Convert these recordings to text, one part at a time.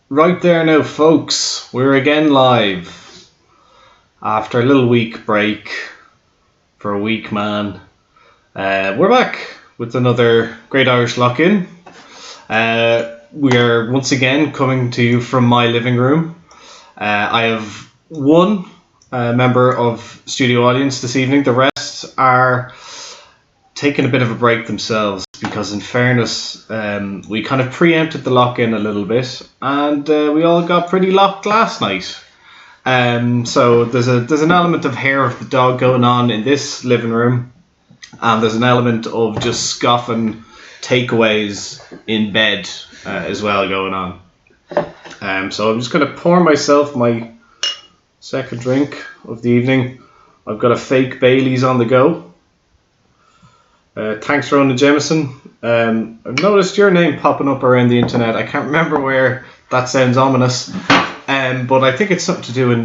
Right there now, folks. We're again live after a little week break for a week, man. We're back with another Great Irish Lock-In. We are once again coming to you from my living room. I have one member of studio audience this evening. The rest are taking a bit of a break themselves because, in fairness, we kind of preempted the lock-in a little bit, and we all got pretty locked last night. So there's an element of hair of the dog going on in this living room, and there's an element of just scoffing takeaways in bed as well going on. So I'm just going to pour myself my second drink of the evening. I've got a fake Bailey's on the go. Thanks, Ronan Jameson. I've noticed your name popping up around the internet. I can't remember where. That sounds ominous. But I think it's something to do in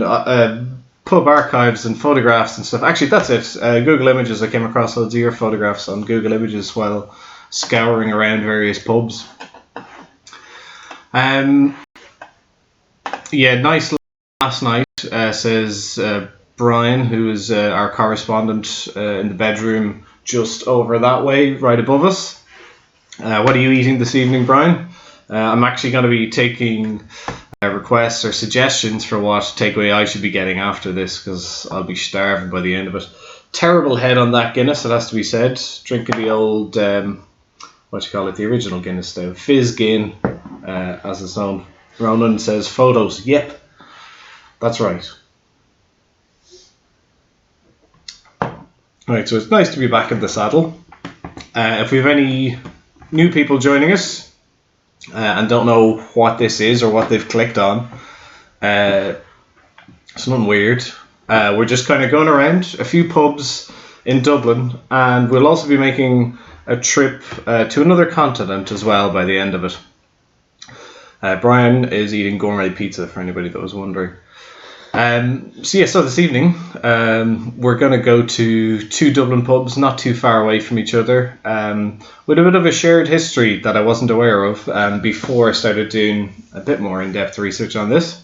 pub archives and photographs and stuff. Actually, that's it. Google Images. I came across loads of your photographs on Google Images while scouring around various pubs. Nice last night, says Brian, who is our correspondent in the bedroom just over that way, right above us. What are you eating this evening, Brian? I'm actually going to be taking requests or suggestions for what takeaway I should be getting after this, because I'll be starving by the end of it. Terrible head on that Guinness, it has to be said. Drinking the old, the original Guinness now. Fizz Gin, as it's known. Ronan says photos. Yep, that's right. Right, so it's nice to be back in the saddle. If we have any new people joining us and don't know what this is or what they've clicked on, it's nothing weird. We're just kind of going around a few pubs in Dublin, and we'll also be making a trip to another continent as well by the end of it. Brian is eating gourmet pizza, for anybody that was wondering. So this evening we're going to go to two Dublin pubs not too far away from each other, with a bit of a shared history that I wasn't aware of before I started doing a bit more in-depth research on this.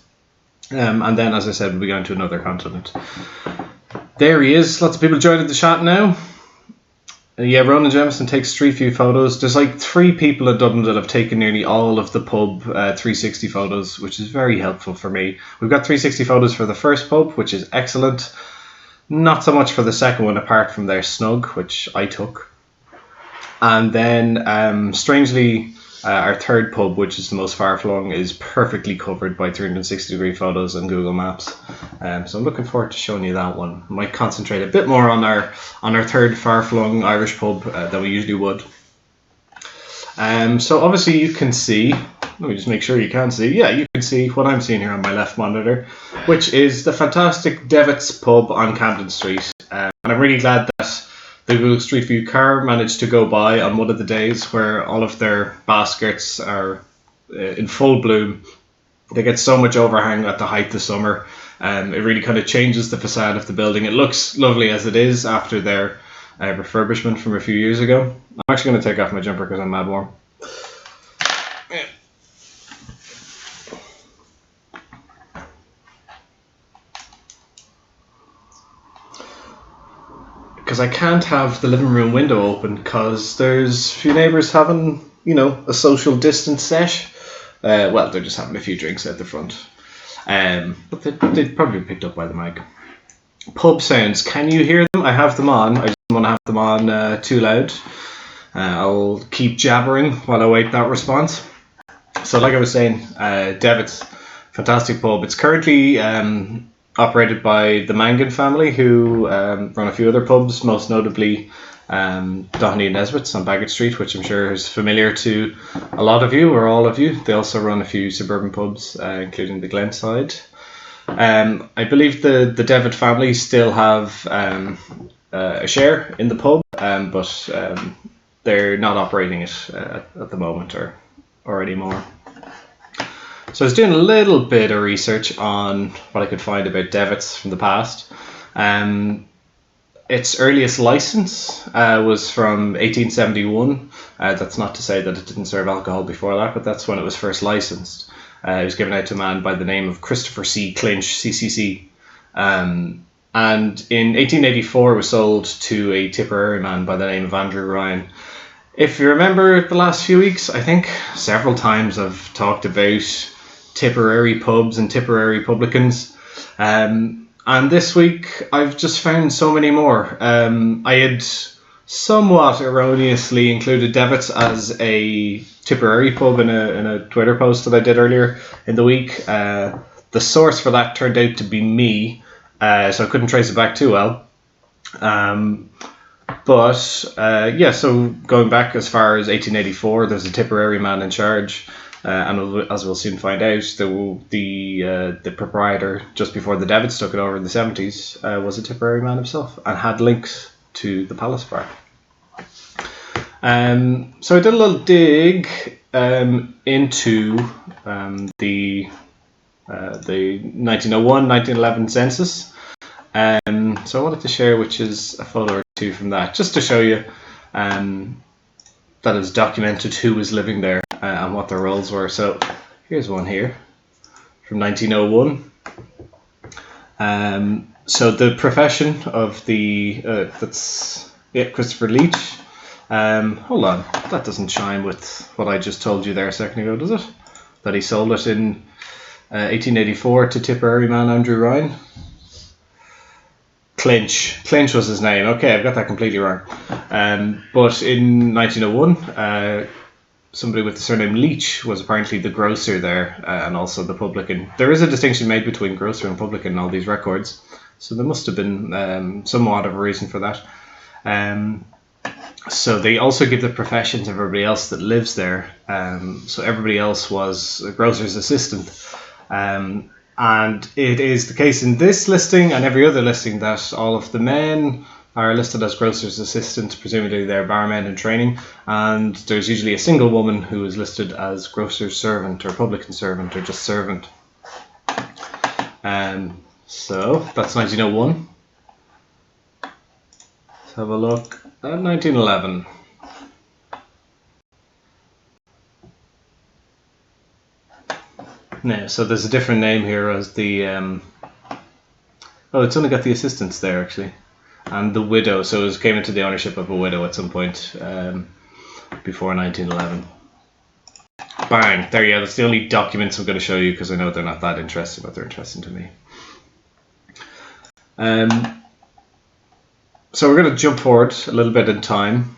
And then, as I said, we'll be going to another continent. There he is. Lots of people joining the chat now. Ronan Jameson takes Street View photos. There's like 3 people in Dublin that have taken nearly all of the pub 360 photos, which is very helpful for me. We've got 360 photos for the first pub, which is excellent. Not so much for the second one, apart from their snug, which I took. And then, strangely, our third pub, which is the most far-flung, is perfectly covered by 360-degree photos on Google Maps. So I'm looking forward to showing you that one. Might concentrate a bit more on our third far-flung Irish pub than we usually would. So obviously you can see, let me just make sure you can see. Yeah, you can see what I'm seeing here on my left monitor, which is the fantastic Devitts pub on Camden Street. And I'm really glad that the Google Street View car managed to go by on one of the days where all of their baskets are in full bloom. They get so much overhang at the height of summer. It really kind of changes the facade of the building. It looks lovely as it is after their refurbishment from a few years ago. I'm actually going to take off my jumper because I'm mad warm. Because I can't have the living room window open because there's a few neighbours having, a social distance set. They're just having a few drinks at the front. But they'd probably be picked up by the mic. Pub sounds. Can you hear them? I have them on. I just don't want to have them on too loud. I'll keep jabbering while I wait that response. So like I was saying, Devitts, fantastic pub. It's currently operated by the Mangan family, who run a few other pubs, most notably Doherty and Nesbitt's on Bagot Street, which I'm sure is familiar to a lot of you or all of you. They also run a few suburban pubs, including the Glenside. I believe the Devitt family still have a share in the pub, but they're not operating it at the moment or anymore. So I was doing a little bit of research on what I could find about Devitts from the past. Its earliest license was from 1871. That's not to say that it didn't serve alcohol before that, but that's when it was first licensed. It was given out to a man by the name of Christopher C. Clinch, CCC. And in 1884, it was sold to a Tipperary man by the name of Andrew Ryan. If you remember the last few weeks, I think several times I've talked about Tipperary pubs and Tipperary publicans. And this week I've just found so many more. I had somewhat erroneously included Devitts as a Tipperary pub in a Twitter post that I did earlier in the week. The source for that turned out to be me, so I couldn't trace it back too well. So going back as far as 1884, there's a Tipperary man in charge, and as we'll soon find out, the proprietor just before the Devitts took it over in the 70s was a Tipperary man himself and had links to the Palace Bar. So I did a little dig into the 1901-1911 census. So I wanted to share which is a photo or two from that, just to show you that is documented who was living there and what their roles were. So here's one here from 1901. So the profession of Christopher Leach. Hold on, that doesn't chime with what I just told you there a second ago, does it? That he sold it in 1884 to Tipperary man Andrew Ryan. Clinch was his name. Okay, I've got that completely wrong. But in 1901, somebody with the surname Leach was apparently the grocer there and also the publican. There is a distinction made between grocer and publican in all these records, so there must have been somewhat of a reason for that. So they also give the profession to everybody else that lives there. So everybody else was a grocer's assistant. And it is the case in this listing and every other listing that all of the men are listed as grocer's assistants, presumably they're barmen in training, and there's usually a single woman who is listed as grocer's servant or publican servant or just servant. So that's 1901. Let's have a look at 1911. No, so there's a different name here as the it's only got the assistants there actually, and the widow. So it came into the ownership of a widow at some point before 1911. Bang! There you go. That's the only documents I'm going to show you because I know they're not that interesting, but they're interesting to me. So we're going to jump forward a little bit in time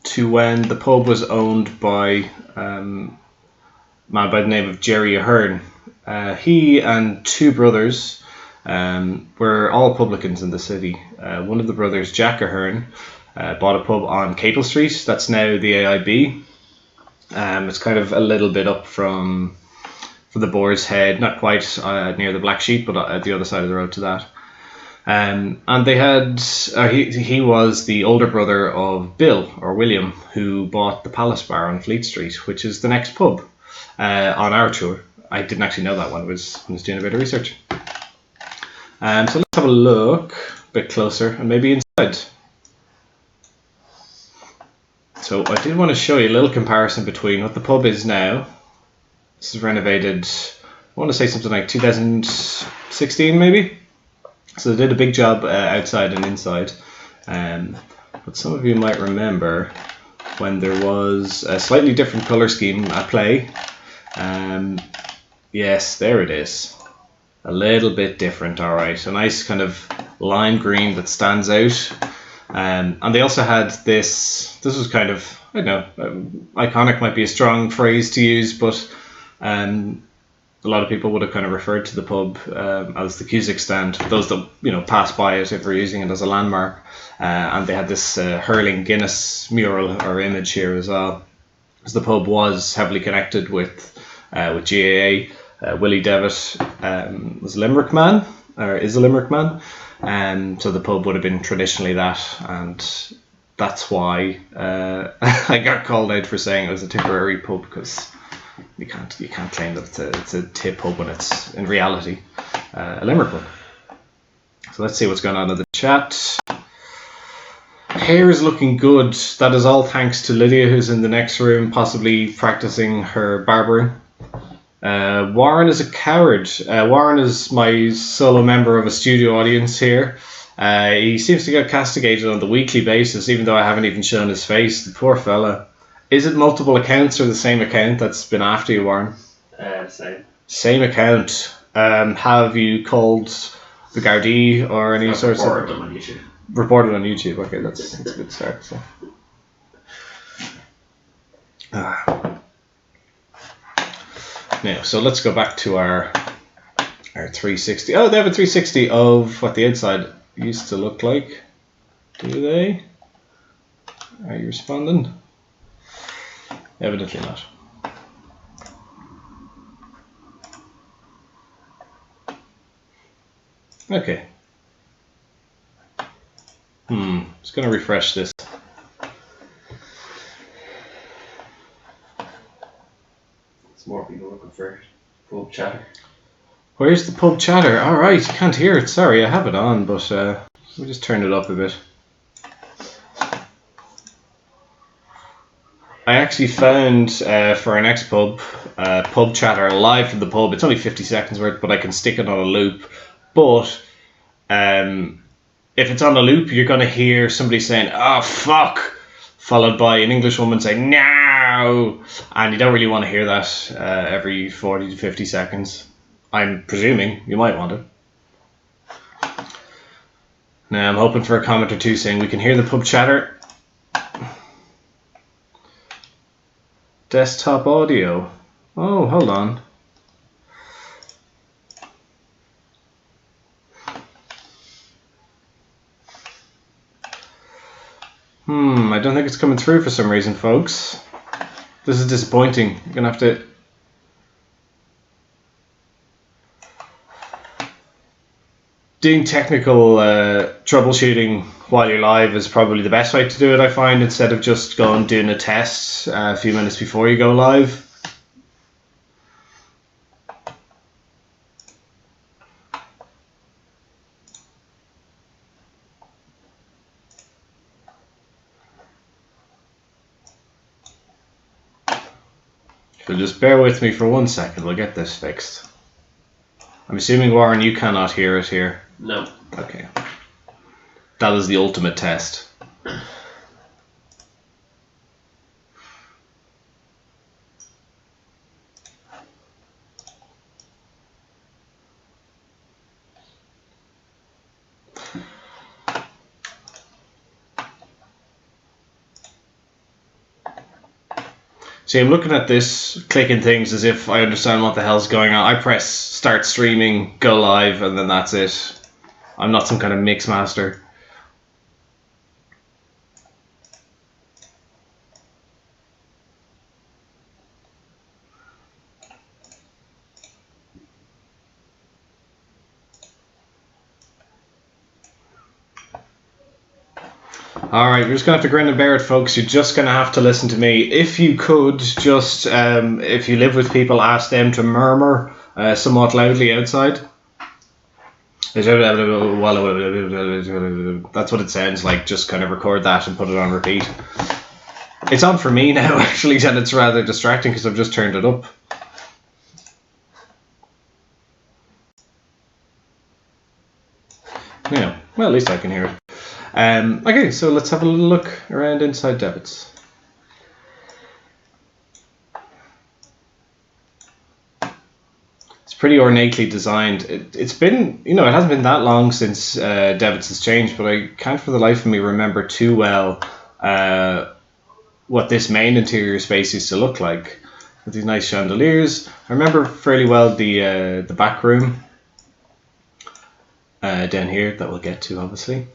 to when the pub was owned by man by the name of Jerry Ahern. He and two brothers were all publicans in the city. One of the brothers, Jack Ahern, bought a pub on Capel Street. That's now the AIB. It's kind of a little bit up from the Boar's Head, not quite near the Black Sheep, but at the other side of the road to that. And they had he was the older brother of Bill or William, who bought the Palace Bar on Fleet Street, which is the next pub on our tour. I didn't actually know that one. I was doing a bit of research. So let's have a look a bit closer and maybe inside. So I did want to show you a little comparison between what the pub is now. This is renovated, I want to say something like 2016 maybe. So they did a big job outside and inside. But some of you might remember when there was a slightly different colour scheme at play. Yes, there it is. A little bit different, alright. A nice kind of lime green that stands out. And they also had this was kind of, I don't know, iconic might be a strong phrase to use, but a lot of people would have kind of referred to the pub as the Cusack stand, those that pass by it if we're using it as a landmark. And they had this hurling Guinness mural or image here as well, because the pub was heavily connected with GAA. Willie Devitt was a Limerick man, or is a Limerick man, so the pub would have been traditionally that, and that's why I got called out for saying it was a Tipperary pub, because you can't claim that it's a Tip pub when it's in reality a Limerick pub. So let's see what's going on in the chat. Hair is looking good. That is all thanks to Lydia, who's in the next room, possibly practicing her barbering. Warren is a coward. Warren is my solo member of a studio audience here. He seems to get castigated on the weekly basis, even though I haven't even shown his face. The poor fella. Is it multiple accounts or the same account that's been after you, Warren? Same. Same account. Have you called the Gardaí or any sorts of... Reported on YouTube. Reported on YouTube. Okay, that's a good start. So. Now, so let's go back to our 360. Oh, they have a 360 of what the outside used to look like. Do they? Are you responding? Evidently not. Okay. Just going to refresh this. It's more people looking for pub chatter. Where's the pub chatter? Alright, you can't hear it. Sorry, I have it on, but we'll just turn it up a bit. I actually found for our next pub chatter live from the pub. It's only 50 seconds worth, but I can stick it on a loop. But if it's on a loop, you're going to hear somebody saying, "Oh, fuck," followed by an English woman saying, "No," and you don't really want to hear that every 40 to 50 seconds. I'm presuming you might want it. Now I'm hoping for a comment or two saying we can hear the pub chatter. Desktop audio. Oh, hold on. I don't think it's coming through for some reason, folks. This is disappointing. You're gonna have to... Doing technical troubleshooting while you're live is probably the best way to do it, I find, instead of just going doing a test a few minutes before you go live. So just bear with me for 1 second, we'll get this fixed. I'm assuming, Warren, you cannot hear it here. No. Okay. That is the ultimate test. See, I'm looking at this, clicking things as if I understand what the hell's going on. I press start streaming, go live, and then that's it. I'm not some kind of mix master. Alright, you're just going to have to grin and bear it, folks. You're just going to have to listen to me. If you could, just, if you live with people, ask them to murmur somewhat loudly outside. That's what it sounds like. Just kind of record that and put it on repeat. It's on for me now, actually, and it's rather distracting because I've just turned it up. Yeah, well, at least I can hear it. Okay, so let's have a little look around inside Devitts. It's pretty ornately designed. It's been, it hasn't been that long since Devitts has changed, but I can't for the life of me remember too well what this main interior space used to look like. With these nice chandeliers. I remember fairly well the back room down here that we'll get to, obviously.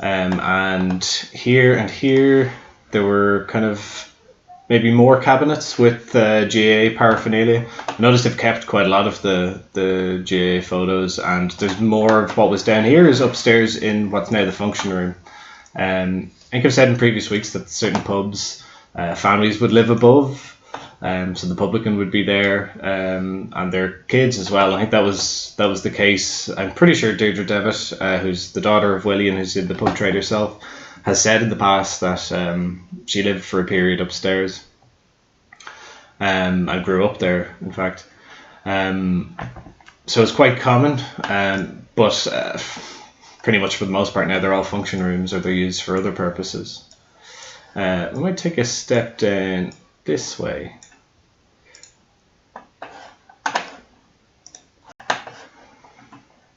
And here there were kind of maybe more cabinets with GA paraphernalia. I noticed they've kept quite a lot of the GA photos, and there's more of what was down here is upstairs in what's now the function room. I think I've said in previous weeks that certain pubs, families would live above, so the publican would be there, and their kids as well. I think that was the case. I'm pretty sure Deirdre Devitt, who's the daughter of Willie and who's in the pub trade herself, has said in the past that she lived for a period upstairs. I grew up there, in fact. So it's quite common, but pretty much for the most part now they're all function rooms or they're used for other purposes. We might take a step down this way.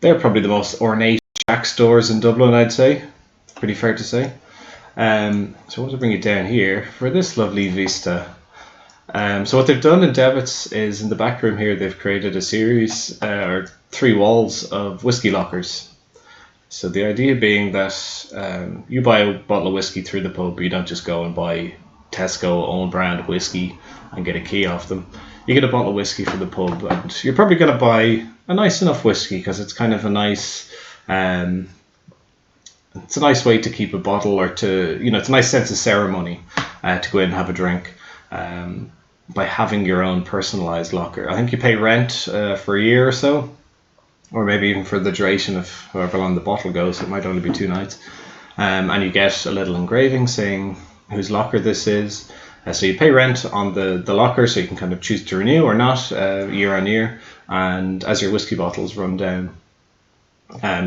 They're probably the most ornate shack stores in Dublin, I'd say. Pretty fair to say. So I want to bring it down here for this lovely vista. So what they've done in Devitts is in the back room here they've created a series or 3 walls of whiskey lockers. So the idea being that you buy a bottle of whiskey through the pub, you don't just go and buy Tesco own brand whiskey and get a key off them. You get a bottle of whiskey from the pub and you're probably going to buy a nice enough whiskey because it's kind of a nice it's a nice way to keep a bottle or to, it's a nice sense of ceremony to go in and have a drink by having your own personalised locker. I think you pay rent for a year or so, or maybe even for the duration of however long the bottle goes. It might only be 2 nights. And you get a little engraving saying whose locker this is. So you pay rent on the locker, so you can kind of choose to renew or not year on year. And as your whiskey bottles run down,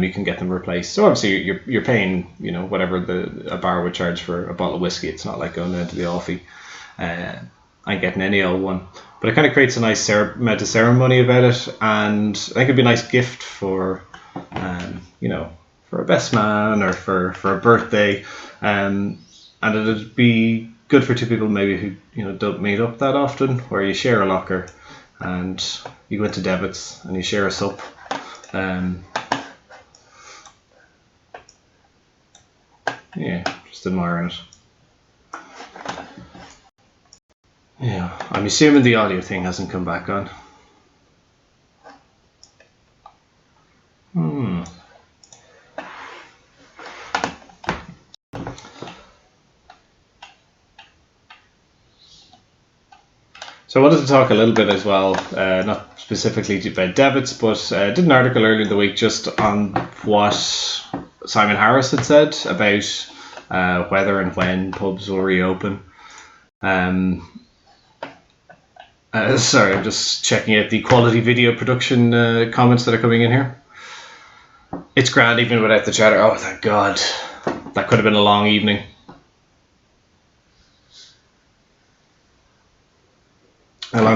you can get them replaced. So obviously you're paying, whatever a bar would charge for a bottle of whiskey. It's not like going down to the Alfie and getting any old one. But it kind of creates a nice amount of ceremony about it, and I think it'd be a nice gift for, for a best man or for a birthday, and it'd be good for 2 people maybe who don't meet up that often, where you share a locker, and you go into Devitts and you share a sup. Just admiring it. Yeah, I'm assuming the audio thing hasn't come back on. So I wanted to talk a little bit as well, not specifically about Devitts, but I did an article earlier in the week just on what Simon Harris had said about whether and when pubs will reopen. Sorry, I'm just checking out the quality video production comments that are coming in here. It's grand even without the chatter. Oh, thank God. That could have been a long evening. How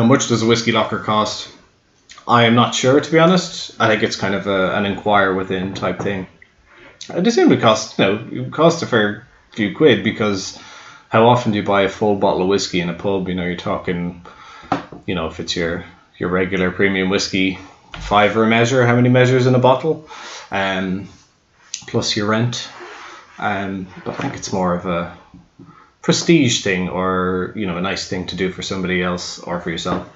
much does a whiskey locker cost? I am not sure, to be honest. I think it's kind of an inquire within type thing. I'd assume it costs a fair few quid, because how often do you buy a full bottle of whiskey in a pub? You're talking, if it's your regular premium whiskey, £5 a measure, how many measures in a bottle? Plus your rent. But I think it's more of a prestige thing, or a nice thing to do for somebody else or for yourself.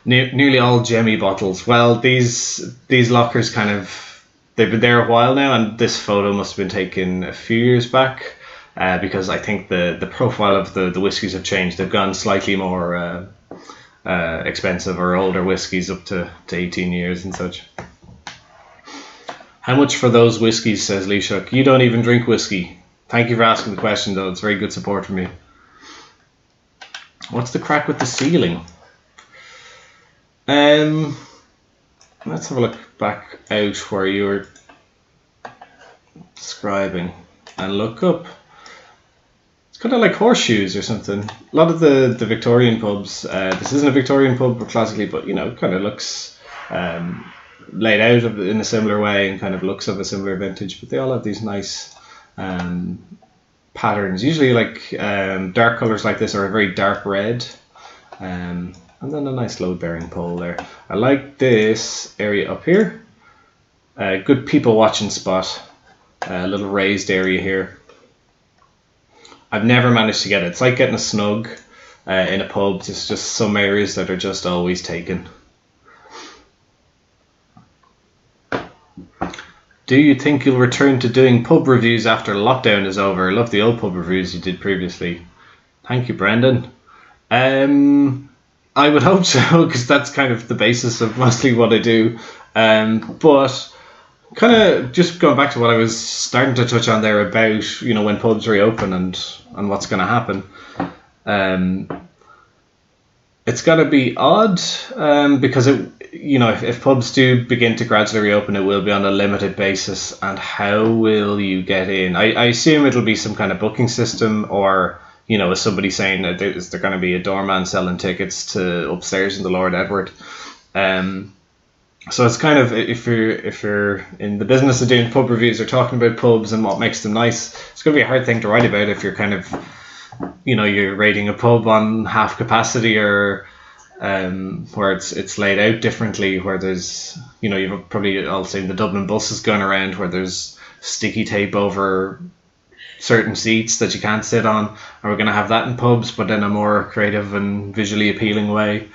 Nearly all Jemmy bottles. Well, these lockers they've been there a while now, and this photo must have been taken a few years back, because I think the profile of the whiskies have changed. They've gone slightly more expensive, or older whiskies up to 18 years and such. How much for those whiskies, says Leishuk. You don't even drink whiskey. Thank you for asking the question, though. It's very good support from you. What's the crack with the ceiling? Let's have a look back out where you were describing and look up. It's kind of like horseshoes or something. A lot of the Victorian pubs, this isn't a Victorian pub classically, but kind of looks laid out in a similar way and kind of looks of a similar vintage, but they all have these nice patterns, usually like dark colours like this, or a very dark red, and then a nice load bearing pole there. I like this area up here. Good people watching spot. A little raised area here. I've never managed to get it. It's like getting a snug in a pub. There's just some areas that are just always taken. Do you think you'll return to doing pub reviews after lockdown is over? I love the old pub reviews you did previously. Thank you, Brendan. I would hope so, because that's kind of the basis of mostly what I do. But kind of just going back to what I was starting to touch on there about, when pubs reopen and what's going to happen. It's got to be odd, because if pubs do begin to gradually reopen, it will be on a limited basis. And how will you get in? I assume it'll be some kind of booking system, or is somebody saying that is there going to be a doorman selling tickets to upstairs in the Lord Edward? So it's kind of, if you're in the business of doing pub reviews or talking about pubs and what makes them nice, it's going to be a hard thing to write about if you're kind of you're rating a pub on half capacity, or where it's laid out differently, where there's you've probably all seen the Dublin buses going around where there's sticky tape over certain seats that you can't sit on, and we're going to have that in pubs, but in a more creative and visually appealing way.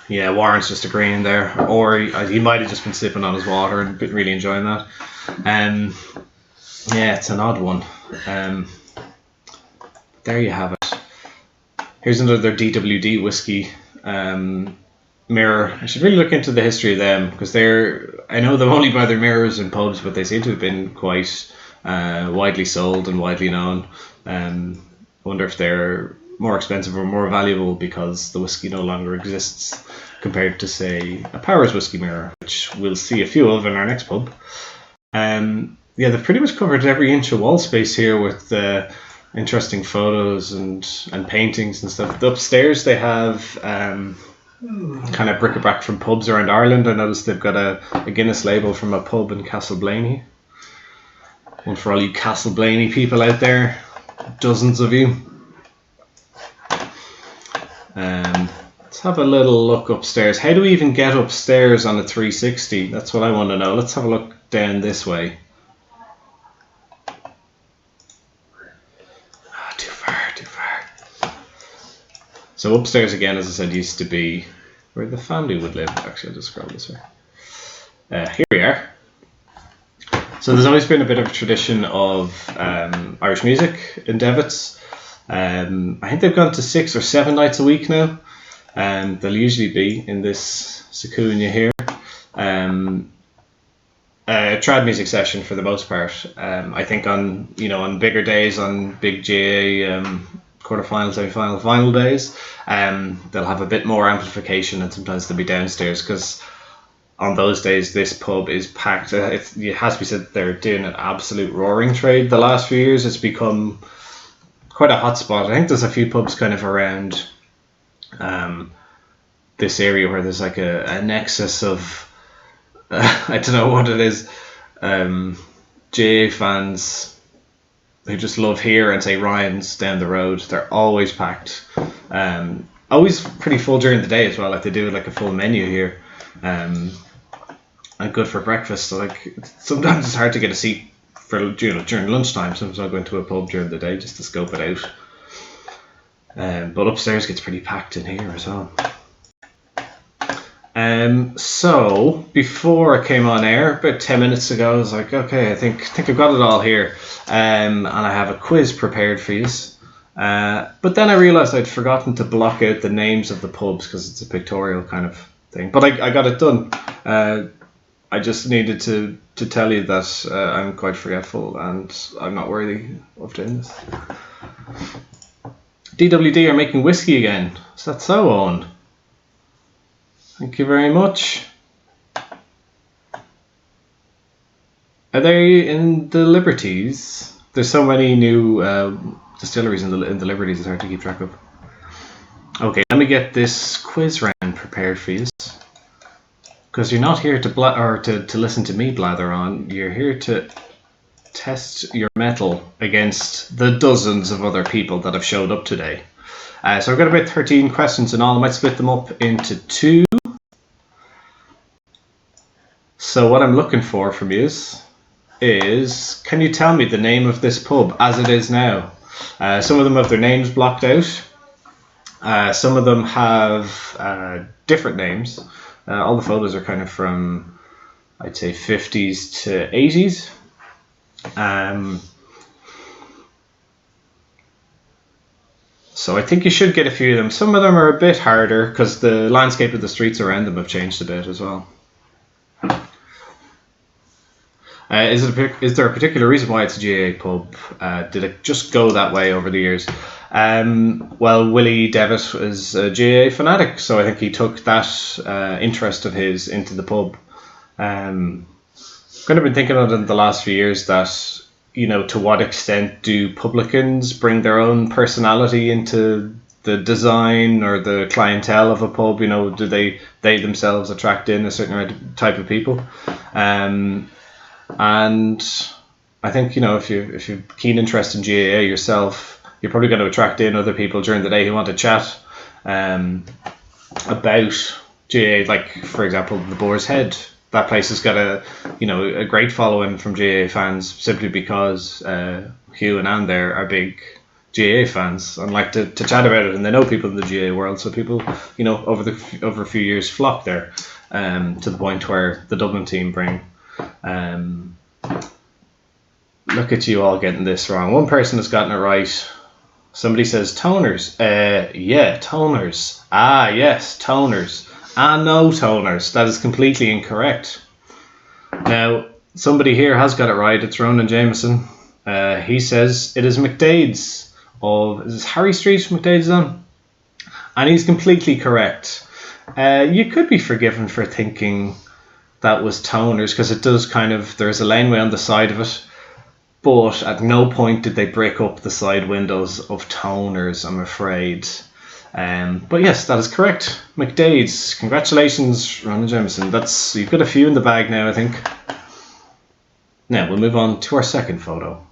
Yeah, Warren's just agreeing there, or he might have just been sipping on his water and been really enjoying that. Yeah, it's an odd one. There you have it. Here's another DWD whiskey mirror. I should really look into the history of them, because I know them only by their mirrors in pubs, but they seem to have been quite widely sold and widely known. I wonder if they're more expensive or more valuable because the whiskey no longer exists, compared to, say, a Powers whiskey mirror, which we'll see a few of in our next pub. Yeah, they've pretty much covered every inch of wall space here with interesting photos and paintings and stuff. Upstairs they have kind of bric-a-brac from pubs around Ireland. I noticed they've got a Guinness label from a pub in Castleblaney. One for all you Castleblaney people out there, dozens of you. Let's have a little look upstairs. How do we even get upstairs on a 360? That's what I want to know. Let's have a look down this way. Too far. So upstairs again, as I said, used to be where the family would live. Actually, I'll just scroll this way. Here we are. So there's always been a bit of a tradition of Irish music in Devitts. I think they've gone to 6 or 7 nights a week now. They'll usually be in this Secunia here. Trad music session for the most part. I think on bigger days, on big GA quarterfinal, semi-final, final days, they'll have a bit more amplification, and sometimes they'll be downstairs, because on those days this pub is packed. It has to be said they're doing an absolute roaring trade the last few years. It's become quite a hot spot. I think there's a few pubs kind of around this area where there's like a nexus of I don't know what it is, GA fans who just love here, and say Ryan's down the road. They're always packed, always pretty full during the day as well. Like they do like a full menu here, and good for breakfast. So like sometimes it's hard to get a seat for during lunchtime. Sometimes I'll go into a pub during the day just to scope it out. But upstairs gets pretty packed in here as well. So before I came on air about 10 minutes ago, I was like, okay, I think I've got it all here, and I have a quiz prepared for you. But then I realised I'd forgotten to block out the names of the pubs, because it's a pictorial kind of thing. But I got it done. I just needed to tell you that I'm quite forgetful and I'm not worthy of doing this. DWD are making whiskey again. Is that so, Owen? Thank you very much. Are they in the Liberties? There's so many new distilleries in the Liberties, it's hard to keep track of. Okay, let me get this quiz round prepared for you. Because you're not here to listen to me blather on. You're here to test your mettle against the dozens of other people that have showed up today. So I've got about 13 questions in all. I might split them up into 2. So what I'm looking for from you is, can you tell me the name of this pub as it is now? Some of them have their names blocked out. Some of them have different names. All the photos are kind of from, I'd say, 50s to 80s. So I think you should get a few of them. Some of them are a bit harder because the landscape of the streets around them have changed a bit as well. Is there a particular reason why it's a GAA pub? Did it just go that way over the years? Well, Willie Devitts was a GAA fanatic, so I think he took that interest of his into the pub. Kind of been thinking of it in the last few years that, to what extent do publicans bring their own personality into the design or the clientele of a pub? Do they themselves attract in a certain type of people? And I think, if you're keen interest in GAA yourself, you're probably going to attract in other people during the day who want to chat about GAA. Like, for example, the Boar's Head. That place has got a great following from GAA fans simply because Hugh and Anne there are big GAA fans and like to chat about it, and they know people in the GAA world, so people over a few years flock there, to the point where the Dublin team bring. Look at you all getting this wrong. One person has gotten it right. Somebody says toners. Yeah, toners. Ah, yes, toners. Ah, no, toners. That is completely incorrect. Now, somebody here has got it right. It's Ronan Jameson. He says it is McDade's is this Harry Street McDade's on? And he's completely correct. You could be forgiven for thinking that was toners because it does there's a laneway on the side of it. But at no point did they break up the side windows of toners, I'm afraid. But yes, that is correct. McDade's. Congratulations, Ronan Jameson. You've got a few in the bag now, I think. Now, we'll move on to our second photo.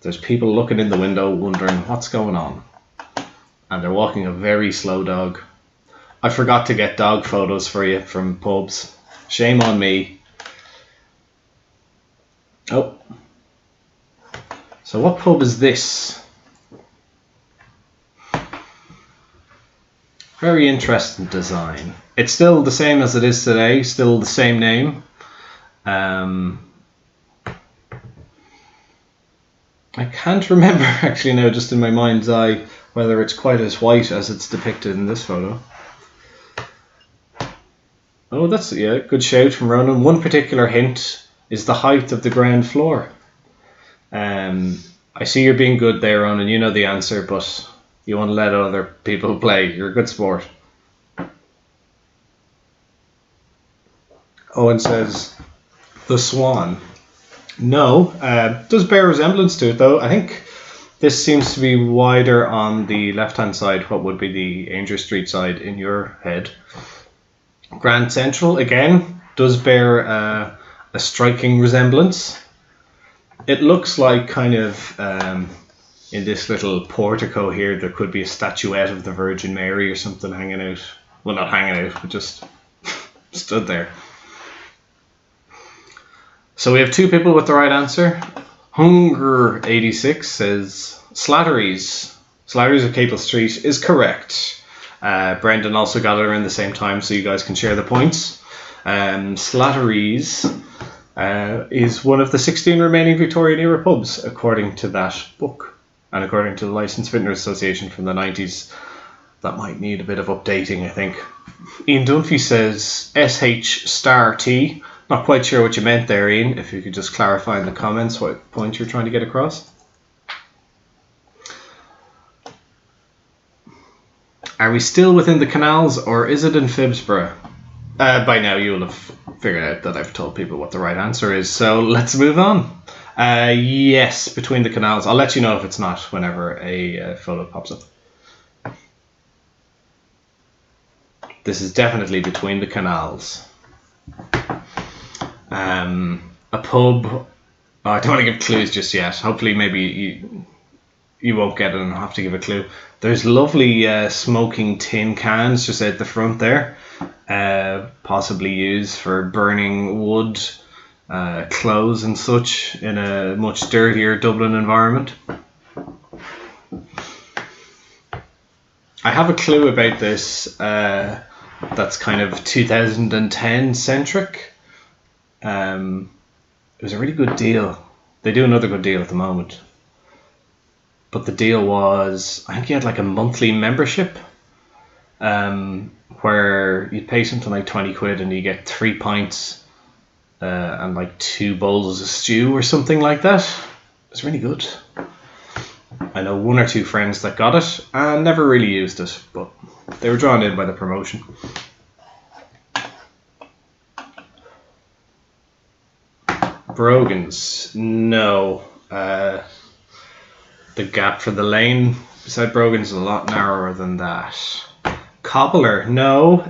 There's people looking in the window wondering what's going on. And they're walking a very slow dog. I forgot to get dog photos for you from pubs. Shame on me. Oh. So what pub is this? Very interesting design. It's still the same as it is today, still the same name. I can't remember actually now, just in my mind's eye, whether it's quite as white as it's depicted in this photo. Oh, that's, good shout from Ronan. One particular hint is the height of the ground floor. I see you're being good there, Ronan. You know the answer, but you want to let other people play. You're a good sport. Owen says, the Swan. No, does bear resemblance to it though. I think this seems to be wider on the left-hand side, what would be the Ainger Street side in your head. Grand Central, again, does bear a striking resemblance. It looks like in this little portico here, there could be a statuette of the Virgin Mary or something hanging out. Well, not hanging out, but just stood there. So we have two people with the right answer. Hunger86 says Slattery's. Slattery's of Capel Street is correct. Brendan also got it around the same time, so you guys can share the points. Slattery's is one of the 16 remaining Victorian era pubs, according to that book, and according to the Licensed Vintners Association from the 90s. That might need a bit of updating, I think. Ian Dunphy says SH*T. Not quite sure what you meant there, Ian. If you could just clarify in the comments what point you're trying to get across. Are we still within the canals, or is it in Phibsborough? By now you'll have figured out that I've told people what the right answer is, so let's move on. Yes, between the canals. I'll let you know if it's not whenever a photo pops up. This is definitely between the canals. A pub. Oh, I don't want to give clues just yet. Hopefully maybe you won't get it and I'll have to give a clue. There's lovely smoking tin cans just out the front there. Possibly used for burning wood, clothes and such in a much dirtier Dublin environment. I have a clue about this that's kind of 2010 centric. It was a really good deal. They do another good deal at the moment. But the deal was, I think you had like a monthly membership where you pay something like 20 quid and you get 3 pints and like 2 bowls of stew or something like that. It's really good. I know 1 or 2 friends that got it and never really used it, but they were drawn in by the promotion. Brogan's, no. The gap for the lane beside Brogan's is a lot narrower than that. Cobbler, no.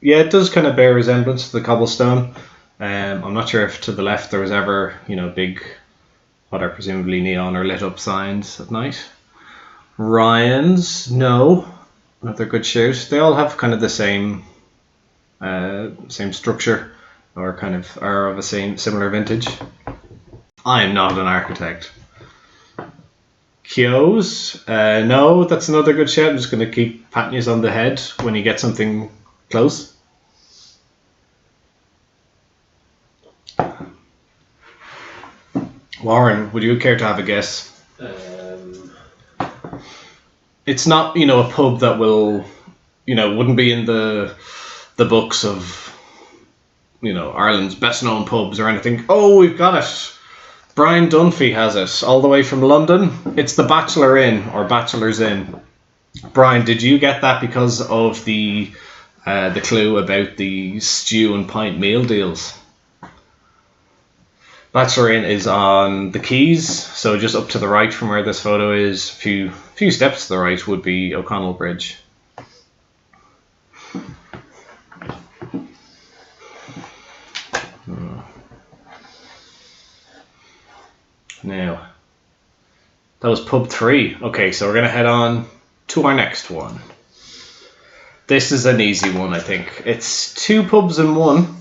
Yeah, it does kind of bear resemblance to the cobblestone. I'm not sure if to the left there was ever, big, what are presumably neon or lit up signs at night. Ryan's, no. Another good shout. They all have kind of the same structure, or kind of are of a similar vintage. I am not an architect. Kyo's, no, that's another good shout. I'm just going to keep patting you on the head when you get something close. Warren, would you care to have a guess? It's not, a pub that will, wouldn't be in the books of, Ireland's best known pubs or anything. Oh, we've got it. Brian Dunphy has it, all the way from London. It's the Bachelor Inn, or Bachelor's Inn. Brian, did you get that because of the clue about the stew and pint meal deals? Bachelor Inn is on the Quays, so just up to the right from where this photo is. A few steps to the right would be O'Connell Bridge. Now, that was pub 3. Okay, so we're going to head on to our next one. This is an easy one, I think. It's 2 pubs in one.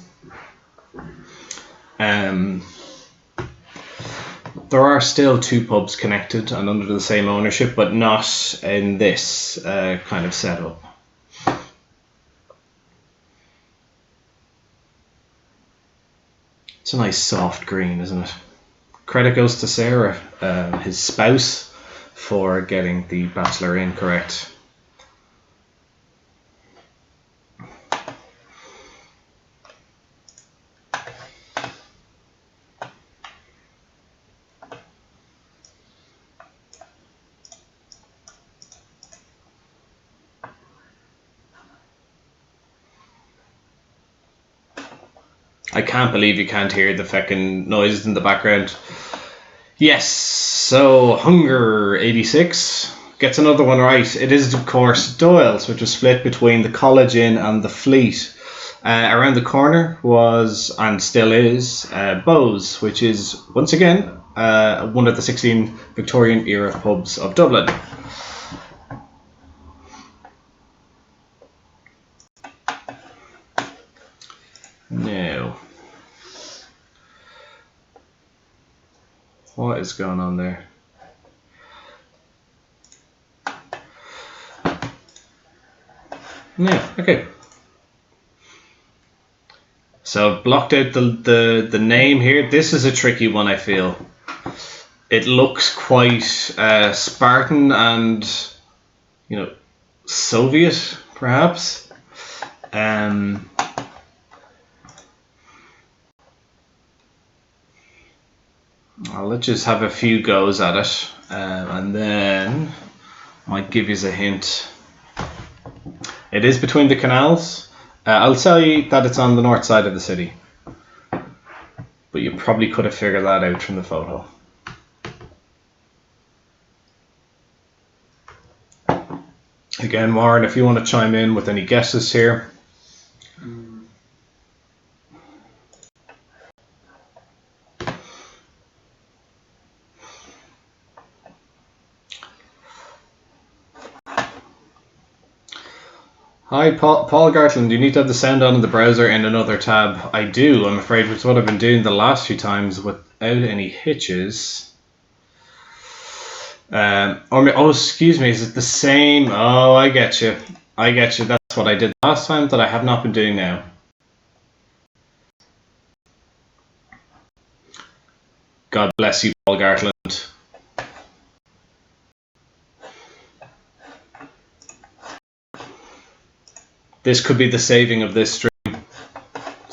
There are still 2 pubs connected and under the same ownership, but not in this kind of setup. It's a nice soft green, isn't it? Credit goes to Sarah, his spouse, for getting the Bachelor Inn correct. I can't believe you can't hear the feckin' noises in the background. Yes, so Hunger 86 gets another one right. It is, of course, Doyle's, which was split between the College Inn and the Fleet. Around the corner was, and still is, Boyce, which is, once again, one of the 16 Victorian era pubs of Dublin. Now, what is going on there? Yeah, okay. So I've blocked out the name here. This is a tricky one, I feel. It looks quite Spartan and, Soviet, perhaps. I'll just have a few goes at it, and then I might give you a hint. It is between the canals. I'll tell you that it's on the north side of the city, but you probably could have figured that out from the photo. Again, Warren, if you want to chime in with any guesses here. Hi, Paul Gartland. You need to have the sound on in the browser in another tab. I do, I'm afraid, which is what I've been doing the last few times without any hitches. Excuse me, is it the same? Oh, I get you. That's what I did last time that I have not been doing now. God bless you, Paul Gartland. This could be the saving of this stream.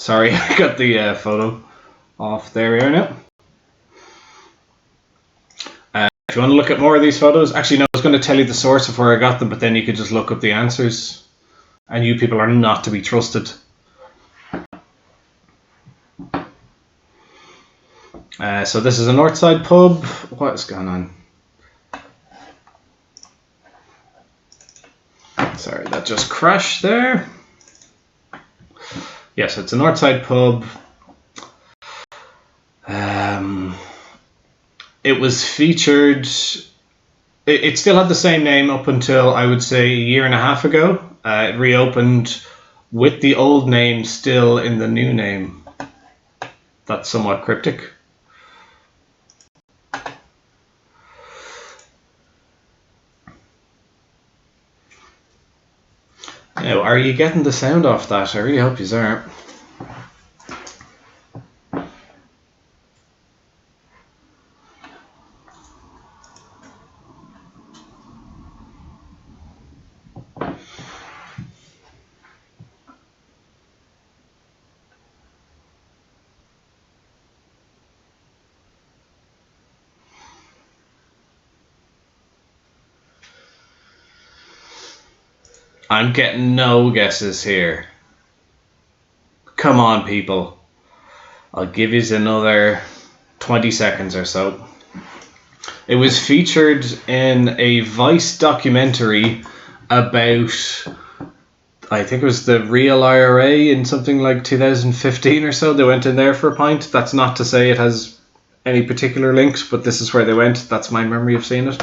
Sorry, I got the photo off. There we are now. If you want to look at more of these photos, actually no, I was going to tell you the source of where I got them, but then you could just look up the answers. And you people are not to be trusted. So this is a Northside pub. What is going on? Sorry, that just crashed there. Yes, it's a Northside pub. It was featured. It still had the same name up until, I would say, a year and a half ago. It reopened with the old name still in the new name. That's somewhat cryptic. Now, are you getting the sound off that? I really hope you are. I'm getting no guesses here. Come on, people. I'll give you another 20 seconds or so. It was featured in a Vice documentary about, I think it was the real IRA in something like 2015 or so. They went in there for a pint. That's not to say it has any particular links, but this is where they went. That's my memory of seeing it.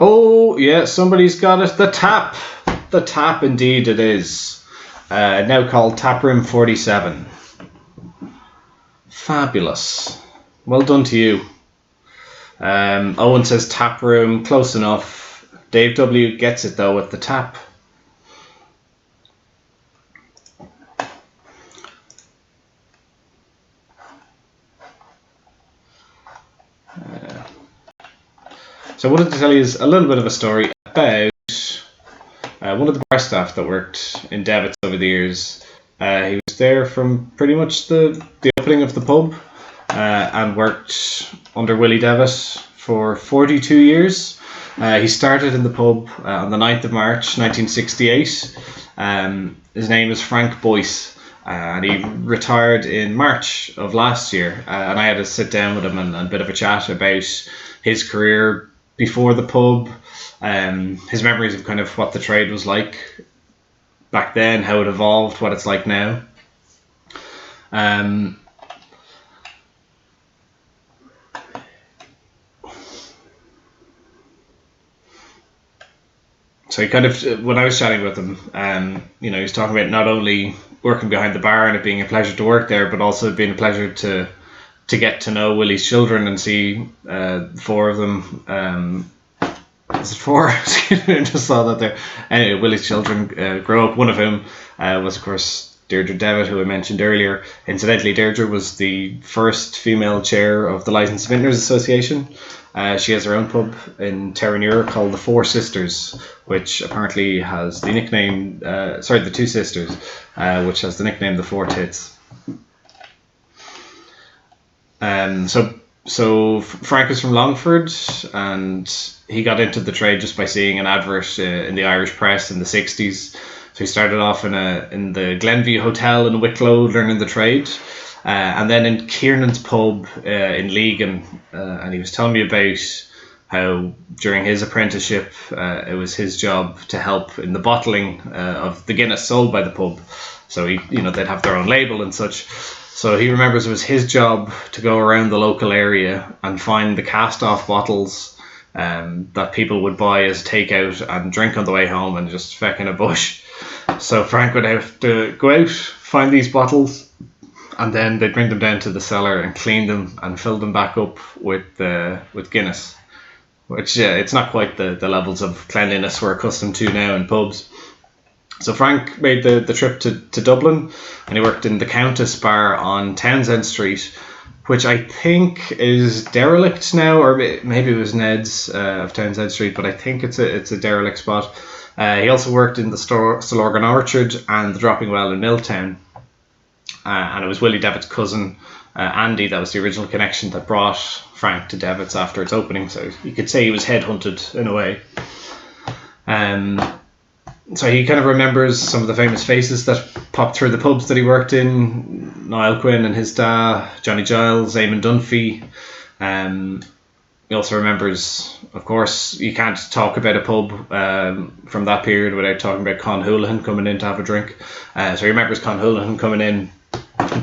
Oh, yeah, somebody's got it. The Tap. The Tap, indeed it is. Now called Taproom 47. Fabulous. Well done to you. Owen says Taproom, close enough. Dave W gets it though with the Tap. So I wanted to tell you a little bit of a story about one of the bar staff that worked in Devitts over the years. He was there from pretty much the opening of the pub and worked under Willie Devitt for 42 years. He started in the pub on the 9th of March 1968. His name is Frank Boyce. And he retired in March of last year. And I had to sit down with him and a bit of a chat about his career before the pub, his memories of kind of what the trade was like back then, how it evolved, what it's like now. So he kind of, when I was chatting with him, he was talking about not only working behind the bar and it being a pleasure to work there, but also being a pleasure to get to know Willie's children and see four of them. Is it four? I just saw that there. Anyway, Willie's children grow up. One of whom was, of course, Deirdre Devitt, who I mentioned earlier. Incidentally, Deirdre was the first female chair of the Licensed Vintners Association. She has her own pub in Terranure called the Four Sisters, which apparently has the nickname, the Two Sisters, which has the nickname the Four Tits. So Frank is from Longford, and he got into the trade just by seeing an advert in the Irish press in the 60s. So he started off in the Glenview Hotel in Wicklow learning the trade, and then in Kiernan's pub in Legan, and he was telling me about how during his apprenticeship it was his job to help in the bottling of the Guinness sold by the pub. So they'd have their own label and such. So he remembers it was his job to go around the local area and find the cast-off bottles that people would buy as takeout and drink on the way home and just feck in a bush. So Frank would have to go out, find these bottles, and then they'd bring them down to the cellar and clean them and fill them back up with Guinness, which it's not quite the levels of cleanliness we're accustomed to now in pubs. So Frank made the trip to Dublin, and he worked in the Countess Bar on Townsend Street, which I think is derelict now, or maybe it was Ned's of Townsend Street, but I think it's a derelict spot. He also worked in the Stillorgan Orchard and the Dropping Well in Milltown. And it was Willie Devitts' cousin, Andy, that was the original connection that brought Frank to Devitts after its opening. So you could say he was headhunted in a way. So he kind of remembers some of the famous faces that popped through the pubs that he worked in. Niall Quinn and his dad, Johnny Giles, Eamon Dunphy. He also remembers, of course, you can't talk about a pub from that period without talking about Con Houlihan coming in to have a drink. So he remembers Con Houlihan coming in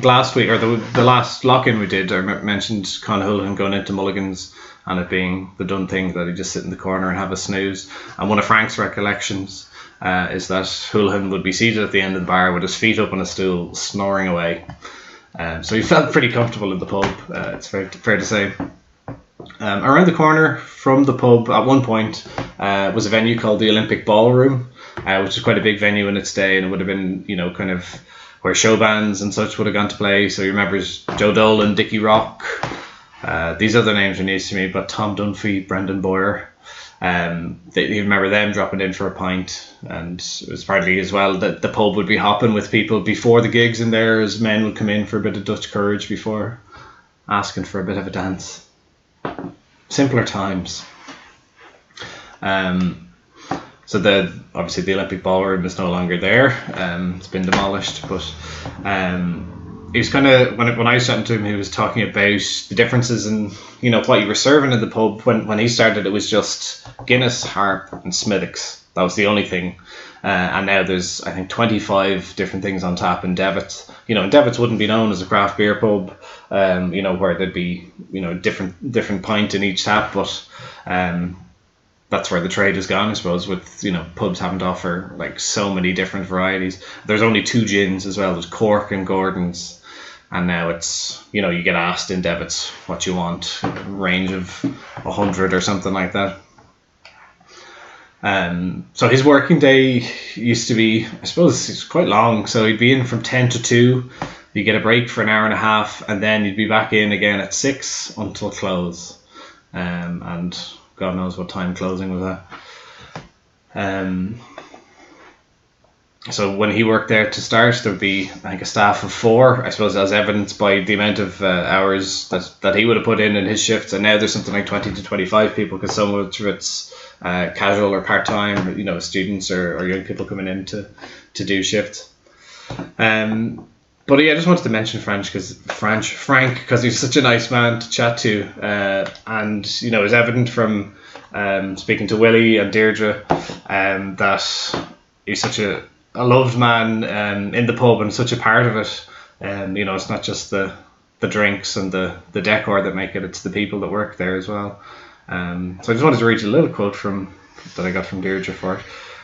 last week, or the last lock-in we did. I mentioned Con Houlihan going into Mulligan's and it being the done thing that he'd just sit in the corner and have a snooze. And one of Frank's recollections is that Houlihan would be seated at the end of the bar with his feet up on a stool, snoring away. So he felt pretty comfortable in the pub, it's fair to say. Around the corner from the pub at one point was a venue called the Olympic Ballroom, which is quite a big venue in its day, and it would have been, kind of where show bands and such would have gone to play. So he remembers Joe Dolan, Dickie Rock. These other names are news to me, but Tom Dunphy, Brendan Boyer. You remember them dropping in for a pint, and it was partly as well that the pub would be hopping with people before the gigs in there, as men would come in for a bit of Dutch courage before asking for a bit of a dance. Simpler times. So obviously the Olympic Ballroom is no longer there. It's been demolished, but he was kind of, when I was chatting to him, he was talking about the differences in what you were serving in the pub. When he started, it was just Guinness, Harp and Smithwick's. That was the only thing. And now there's, I think, 25 different things on tap in Devitts. And Devitts wouldn't be known as a craft beer pub, where there'd be, different pint in each tap, but that's where the trade has gone, I suppose, with, pubs having to offer like so many different varieties. There's only 2 gins as well. There's Cork and Gordon's. And now it's, you get asked in Devitts what you want, a range of 100 or something like that. So his working day used to be, I suppose, it's quite long. So he'd be in from 10 to 2. You get a break for an hour and a half, and then you'd be back in again at 6 until close. And God knows what time closing was at. So when he worked there to start, there would be, I think, a staff of 4, I suppose, as evidenced by the amount of hours that he would have put in his shifts. And now there's something like 20 to 25 people, because some of it's casual or part-time, students or young people coming in to do shifts. But yeah, I just wanted to mention Frank because he's such a nice man to chat to, and it's evident from speaking to Willie and Deirdre that he's such a loved man in the pub and such a part of it. It's not just the drinks and the decor that make it; it's the people that work there as well. So I just wanted to read a little quote that I got from Deirdre for it.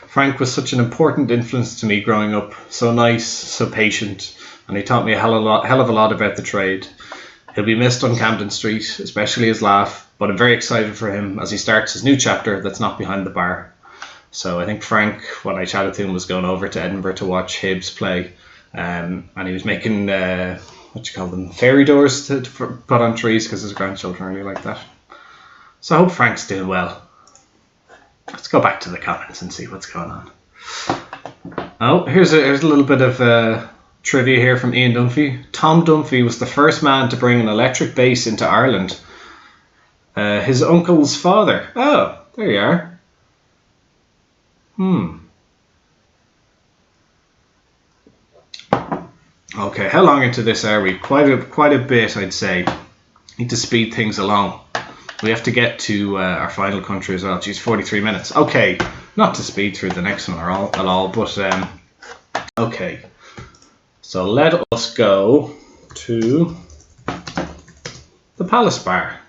Frank was such an important influence to me growing up. So nice, so patient. And he taught me a hell of a lot about the trade. He'll be missed on Camden Street, especially his laugh, but I'm very excited for him as he starts his new chapter that's not behind the bar. So I think Frank, when I chatted to him, was going over to Edinburgh to watch Hibs play, and he was making, fairy doors to put on trees, because his grandchildren really like that. So I hope Frank's doing well. Let's go back to the comments and see what's going on. Oh, here's a little bit of trivia here from Ian Dunphy. Tom Dunphy was the first man to bring an electric bass into Ireland. His uncle's father. Oh, there you are. Okay, how long into this are we? Quite a bit, I'd say. Need to speed things along. We have to get to our final country as well. Geez, 43 minutes. Okay, not to speed through the next one at all, but okay. So let us go to the Palace Bar.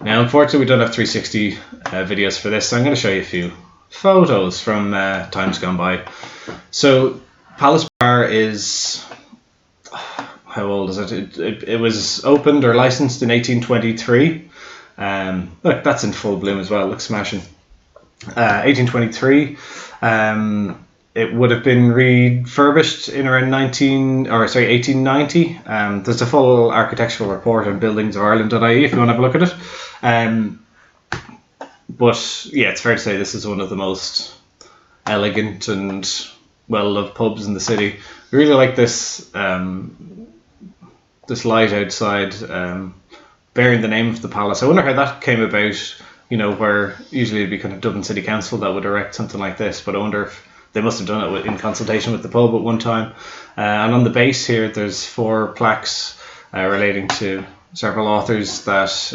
Now, unfortunately, we don't have 360 videos for this, so I'm going to show you a few photos from times gone by. So, Palace Bar is... How old is it? It was opened or licensed in 1823. Look, that's in full bloom as well. Looks smashing. 1823. it would have been refurbished in around 1890. There's a full architectural report on buildingsofireland.ie if you want to have a look at it. But yeah, it's fair to say this is one of the most elegant and well-loved pubs in the city. I really like this this light outside, bearing the name of the palace. I wonder how that came about. Where usually it'd be kind of Dublin City Council that would erect something like this, but I wonder if they must have done it in consultation with the pub at one time. And on the base here, there's 4 plaques relating to several authors that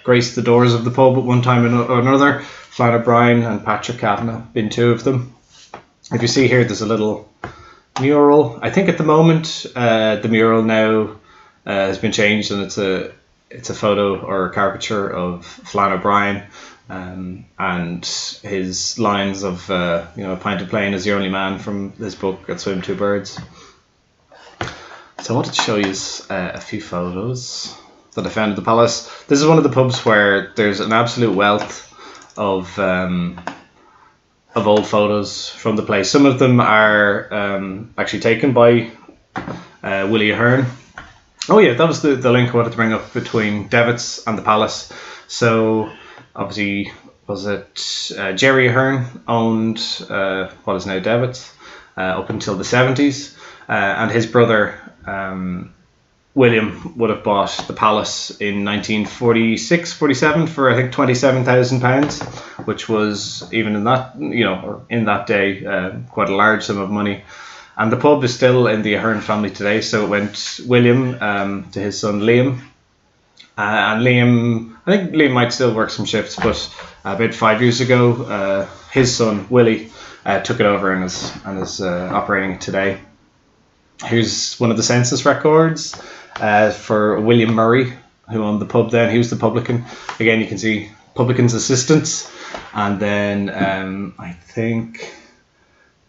graced the doors of the pub at one time or another. Flann O'Brien and Patrick Kavanagh being 2 of them. If you see here, there's a little mural. I think at the moment the mural now has been changed, and it's a photo or a caricature of Flann O'Brien and his lines of a pint of plain is the only man from his book That Swim Two Birds. So I wanted to show you a few photos that I found at the palace. This is one of the pubs where there's an absolute wealth of old photos from the place. Some of them are actually taken by Willie Ahern. Oh yeah, that was the link I wanted to bring up between Devitts and the palace. So obviously, was it Jerry Ahern owned what is now Devitts up until the 70s, and his brother William would have bought the palace in 1946-47 for I think £27,000, which was even in that in that day quite a large sum of money. And the pub is still in the Ahern family today. So it went William to his son Liam, and Liam, I think Liam might still work some shifts, but about 5 years ago, his son Willie took it over and is operating it today. Here's one of the census records for William Murray, who owned the pub then. He was the publican. Again, you can see publican's assistants. And then I think,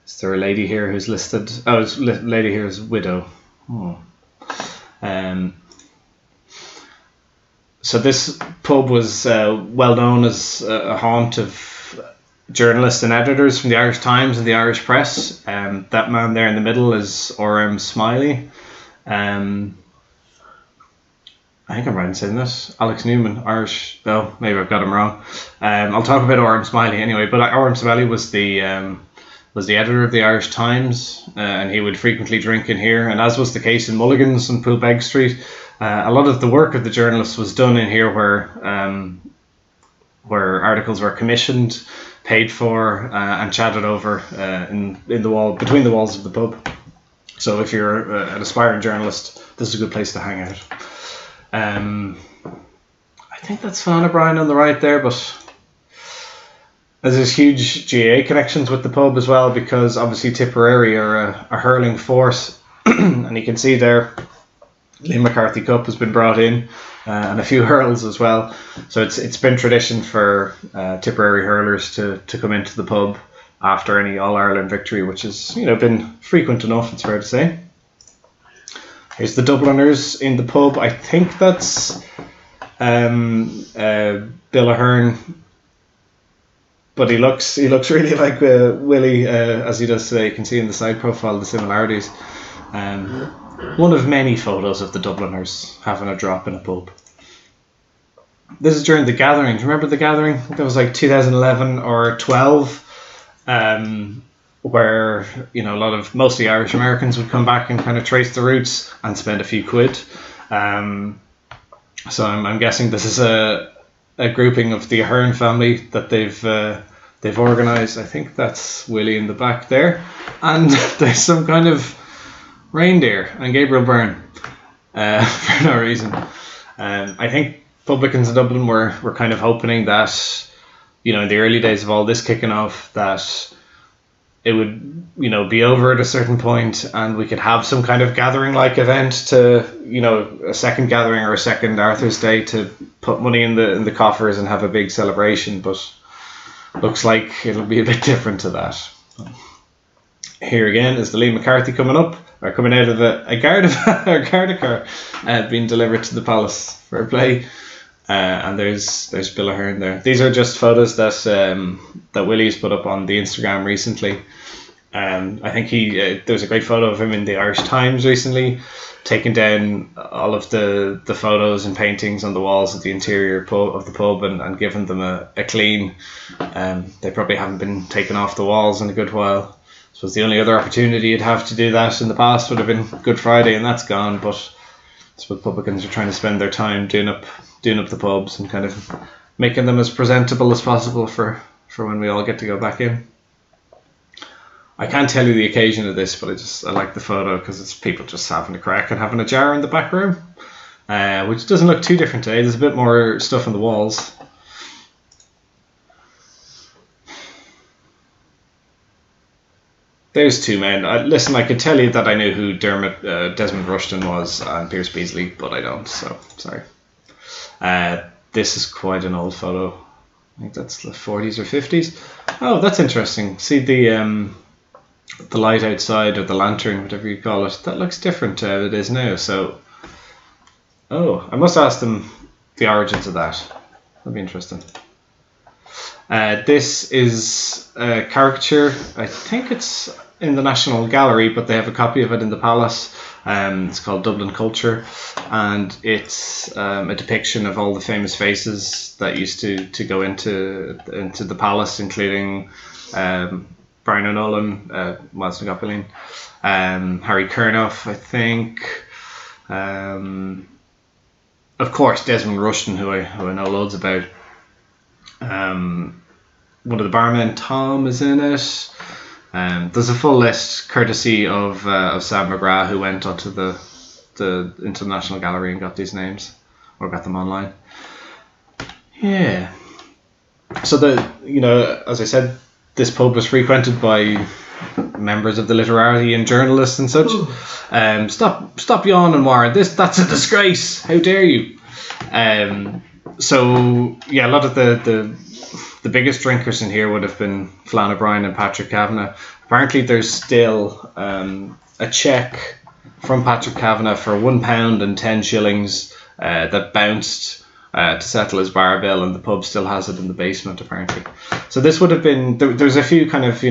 is there a lady here who's listed? Oh, this lady here is widow. So this pub was well known as a haunt of journalists and editors from the Irish Times and the Irish Press. That man there in the middle is R.M. Smiley. I think I'm right in saying this. Alex Newman, Irish. No, maybe I've got him wrong. I'll talk about R.M. Smiley anyway. But R.M. Smiley was the editor of the Irish Times, and he would frequently drink in here. And as was the case in Mulligan's on Poolbeg Street, a lot of the work of the journalists was done in here, where articles were commissioned, paid for, and chatted over in the wall between the walls of the pub. So if you're an aspiring journalist, this is a good place to hang out. I think that's Flann O'Brien on the right there, but there's huge GAA connections with the pub as well, because obviously Tipperary are a hurling force, and you can see there Liam McCarthy Cup has been brought in, and a few hurls as well. So it's been tradition for Tipperary hurlers to come into the pub after any All-Ireland victory, which has been frequent enough, it's fair to say. Here's the Dubliners in the pub. I think that's Bill Ahern, but he looks really like Willie as he does today. You can see in the side profile the similarities. One of many photos of the Dubliners having a drop in a pub. This is during the gathering. Do you remember the gathering? I think that was like 2011 or 12, where mostly Irish Americans would come back and kind of trace the roots and spend a few quid. So I'm guessing this is a grouping of the Ahern family that they've organised. I think that's Willie in the back there, and there's some kind of reindeer and Gabriel Byrne for no reason. I think publicans in Dublin were kind of hoping that in the early days of all this kicking off, that it would be over at a certain point and we could have some kind of gathering like event to a second gathering or a second Arthur's Day to put money in the coffers and have a big celebration. But looks like it'll be a bit different to that. Here again is the Liam McCarthy coming out of a Garda car being delivered to the palace for a play. And there's Bill Ahern there. These are just photos that Willie's put up on the Instagram recently. I think there was a great photo of him in the Irish Times recently, taking down all of the photos and paintings on the walls of the interior of the pub and giving them a clean. They probably haven't been taken off the walls in a good while. I suppose the only other opportunity you'd have to do that in the past would have been Good Friday, and that's gone. But I suppose publicans are trying to spend their time doing up the pubs and kind of making them as presentable as possible for when we all get to go back in. I can't tell you the occasion of this, but I like the photo because it's people just having a crack and having a jar in the back room, which doesn't look too different today. There's a bit more stuff on the walls. There's two men. Listen, I could tell you that I knew who Desmond Rushton was and Pierce Beasley, but I don't, so sorry. This is quite an old photo. I think that's the 40s or 50s. Oh, that's interesting. See the light outside, or the lantern, whatever you call it. That looks different to how it is now. So, I must ask them the origins of that. That'd be interesting. This is a caricature. I think it's in the National Gallery, but they have a copy of it in the Palace. It's called Dublin Culture, and it's a depiction of all the famous faces that used to go into the Palace, including Brian O'Nolan, Miles Nagopouline, Harry Kurnoff, I think. Of course, Desmond Rushton, who I know loads about. One of the barmen, Tom, is in it. There's a full list courtesy of Sam McGrath, who went onto the International Gallery and got these names, or got them online. Yeah. So as I said, this pub was frequented by members of the literati and journalists and such. Stop yawning, Warren. That's a disgrace. How dare you? So yeah, a lot of the biggest drinkers in here would have been Flann O'Brien and Patrick Kavanagh. Apparently there's still a cheque from Patrick Kavanagh for £1 and 10 shillings that bounced to settle his bar bill, and the pub still has it in the basement apparently. So this would have been, there's a few kind of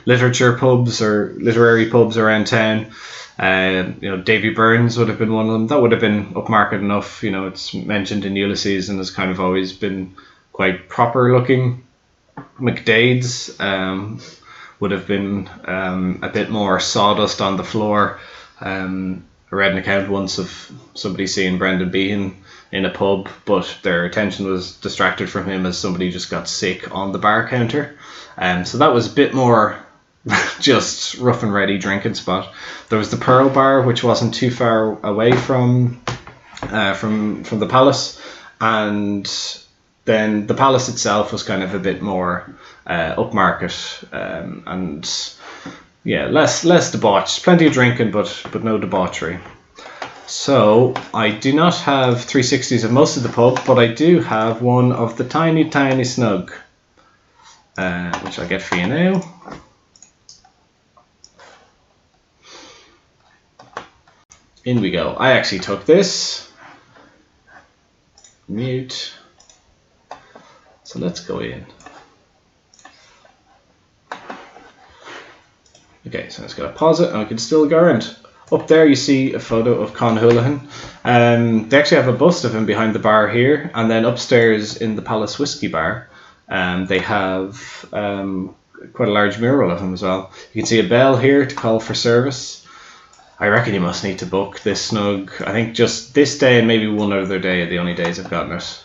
literature pubs or literary pubs around town. Davy Burns would have been one of them. That would have been upmarket enough. It's mentioned in Ulysses and has kind of always been quite proper looking. McDade's would have been a bit more sawdust on the floor. I read an account once of somebody seeing Brendan Behan in a pub, but their attention was distracted from him as somebody just got sick on the bar counter. So that was a bit more just rough and ready drinking spot. There was the Pearl Bar, which wasn't too far away from the Palace, and then the Palace itself was kind of a bit more upmarket, and yeah, less debauched. Plenty of drinking, but no debauchery. So I do not have 360s of most of the pub, but I do have one of the tiny snug, which I'll get for you now. In we go. I actually took this. Mute. So let's go in. Okay, so let's go pause it, and we can still go around. Up there you see a photo of Con Houlihan. They actually have a bust of him behind the bar here, and then upstairs in the Palace Whiskey Bar, they have quite a large mural of him as well. You can see a bell here to call for service. I reckon you must need to book this snug. I think just this day and maybe one other day are the only days I've gotten it.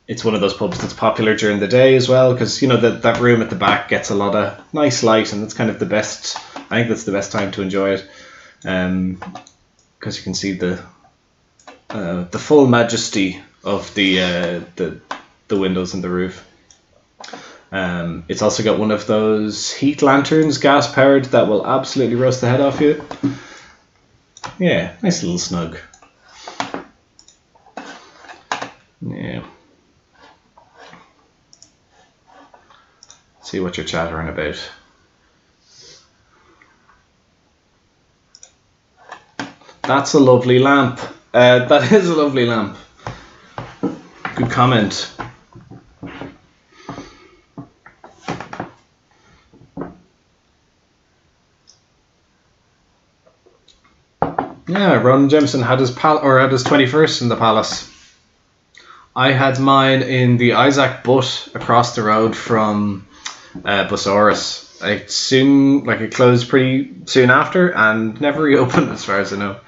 It's one of those pubs that's popular during the day as well, because that room at the back gets a lot of nice light, and that's kind of the best. I think that's the best time to enjoy it, because you can see the full majesty of the windows and the roof. It's also got one of those heat lanterns, gas powered, that will absolutely roast the head off you. Yeah, nice little snug. Yeah. See what you're chattering about. That's a lovely lamp. That is a lovely lamp. Good comment. Yeah, Ron Jameson had his had his 21st in the Palace. I had mine in the Isaac Butt across the road from Bosaurus. It closed pretty soon after and never reopened as far as I know.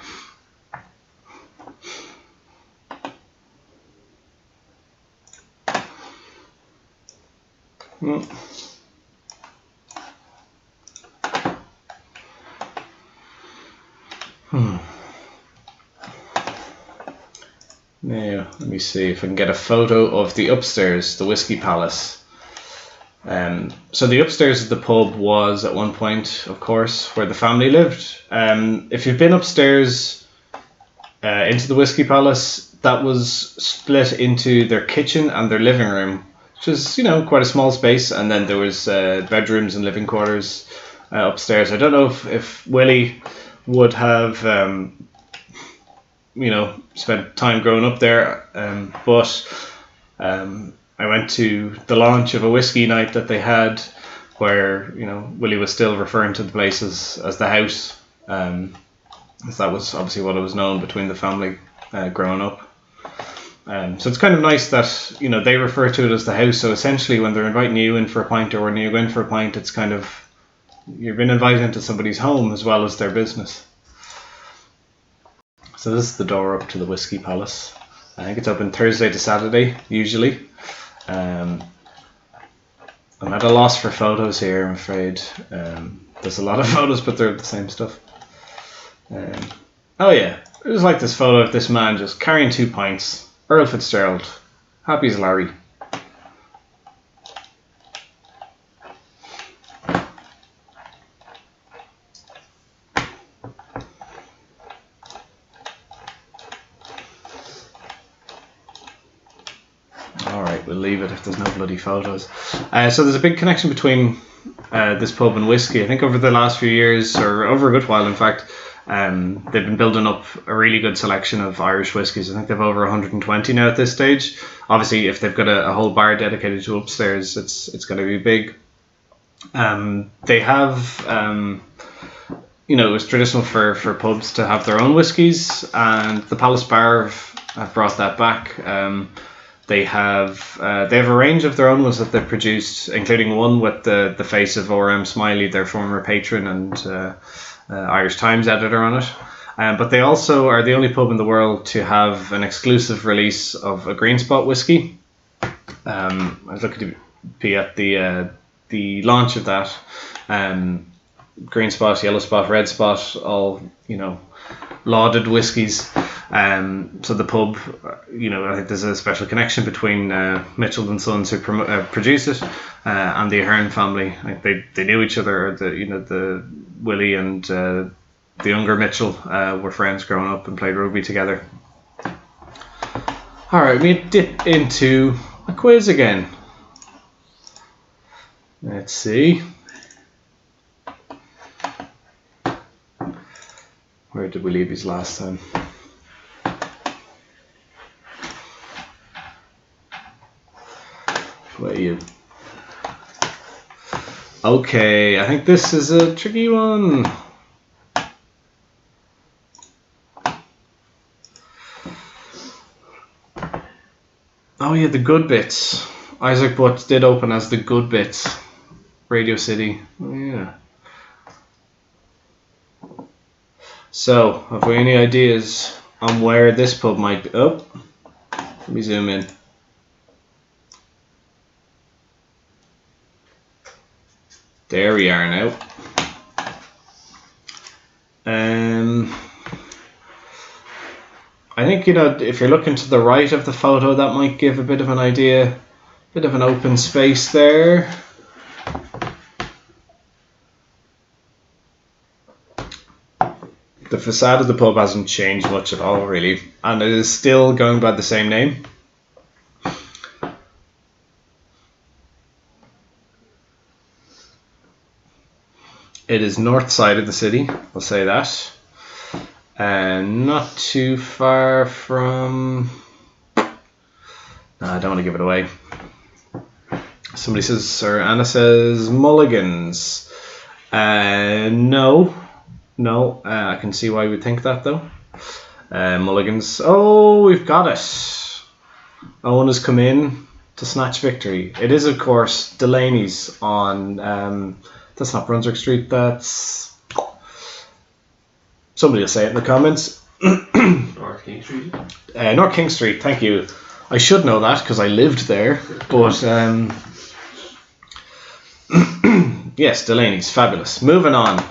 Now, let me see if I can get a photo of the upstairs, the Whiskey Palace. So the upstairs of the pub was at one point, of course, where the family lived. If you've been upstairs into the Whiskey Palace, that was split into their kitchen and their living room, which is, quite a small space. And then there was bedrooms and living quarters upstairs. I don't know if Willie would have, spent time growing up there, but I went to the launch of a whiskey night that they had where, Willie was still referring to the place as the house. As that was obviously what it was known between the family growing up. So it's kind of nice that, they refer to it as the house. So essentially when they're inviting you in for a pint or when you go in for a pint, it's kind of, you've been invited into somebody's home as well as their business. So this is the door up to the Whiskey Palace. I think it's open Thursday to Saturday, usually. I'm at a loss for photos here, I'm afraid. There's a lot of photos, but they're the same stuff. Oh yeah, I just like this photo of this man just carrying 2 pints. Earl Fitzgerald, happy as Larry. Alright, we'll leave it if there's no bloody photos. So there's a big connection between this pub and whiskey. I think over the last few years, or over a good while in fact, they've been building up a really good selection of Irish whiskies. I think they've over 120 now at this stage. Obviously, if they've got a whole bar dedicated to upstairs, it's going to be big. They have, it was traditional for pubs to have their own whiskies, and the Palace Bar have brought that back. They have a range of their own ones that they've produced, including one with the face of R.M. Smiley, their former patron and Irish Times editor on it. But they also are the only pub in the world to have an exclusive release of a green spot whiskey. I was looking to be at the launch of that. Green spot, yellow spot, red spot, all lauded whiskies. So the pub, I think there's a special connection between Mitchell and Sons who produce it and the Ahern family. Like they knew each other. The Willie and the younger Mitchell were friends growing up and played rugby together. All right, we dip into a quiz again. Let's see. Where did we leave these last time? What are you? Okay, I think this is a tricky one. Oh yeah, the Good Bits. Isaac Butt did open as the Good Bits. Radio City. Oh, yeah. So, have we any ideas on where this pub might be? Oh, let me zoom in. There we are now. I think, if you're looking to the right of the photo, that might give a bit of an idea. Bit of an open space there. The facade of the pub hasn't changed much at all, really, and it is still going by the same name. It is north side of the city, I'll say that. And not too far from... No, I don't want to give it away. Somebody says, or Anna says, Mulligan's. No, I can see why you would think that though. Mulligans. Oh, we've got it. Owen has come in to snatch victory. It is, of course, Delaney's on... that's not Brunswick Street. That's... Somebody will say it in the comments. North King Street. North King Street, thank you. I should know that because I lived there. But, yes, Delaney's. Fabulous. Moving on.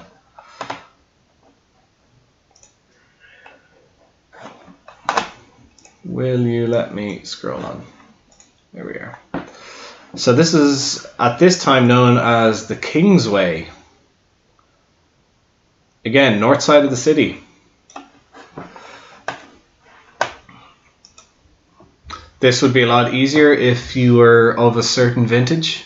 Will you let me scroll on? There we are. So this is at this time known as the Kingsway. Again, north side of the city. This would be a lot easier if you were of a certain vintage,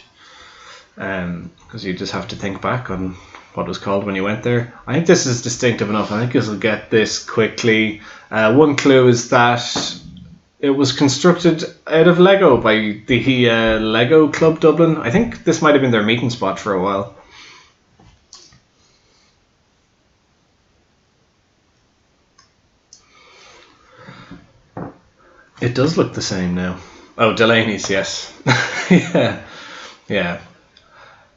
because you just have to think back on what it was called when you went there. I think this is distinctive enough. I think you'll get this quickly. One clue is that it was constructed out of Lego by the Lego Club Dublin. I think this might have been their meeting spot for a while. It does look the same now. Oh, Delaney's, yes. Yeah.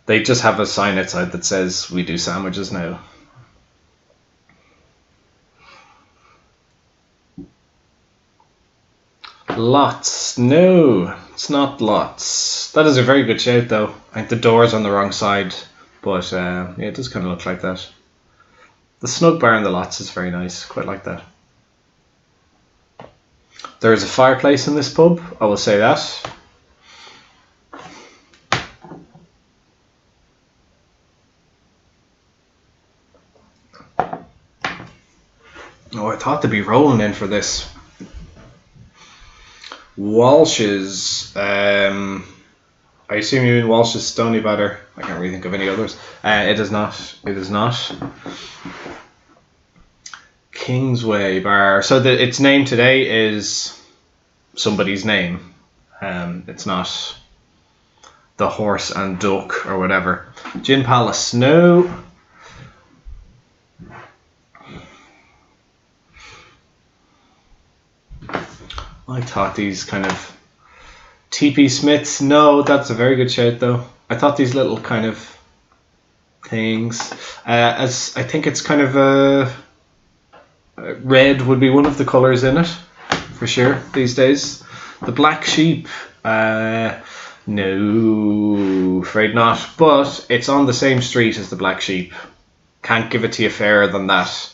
They just have a sign outside that says, "We do sandwiches now." Lots. No, it's not Lots. That is a very good shout, though. I think the door's on the wrong side, but yeah, it does kind of look like that. The snug bar in the Lots is very nice. Quite like that. There is a fireplace in this pub, I will say that. Oh, I thought they'd be rolling in for this. Walsh's, I assume you mean Walsh's Stony Batter. I can't really think of any others. It is not. It is not. Kingsway Bar. So its name today is somebody's name. It's not the Horse and Duck or whatever. Gin Palace. No. I thought these kind of TP Smiths. No, that's a very good shout though. I thought these little kind of things. As I think it's kind of red would be one of the colours in it for sure these days. The Black Sheep. No, afraid not. But it's on the same street as the Black Sheep. Can't give it to you fairer than that.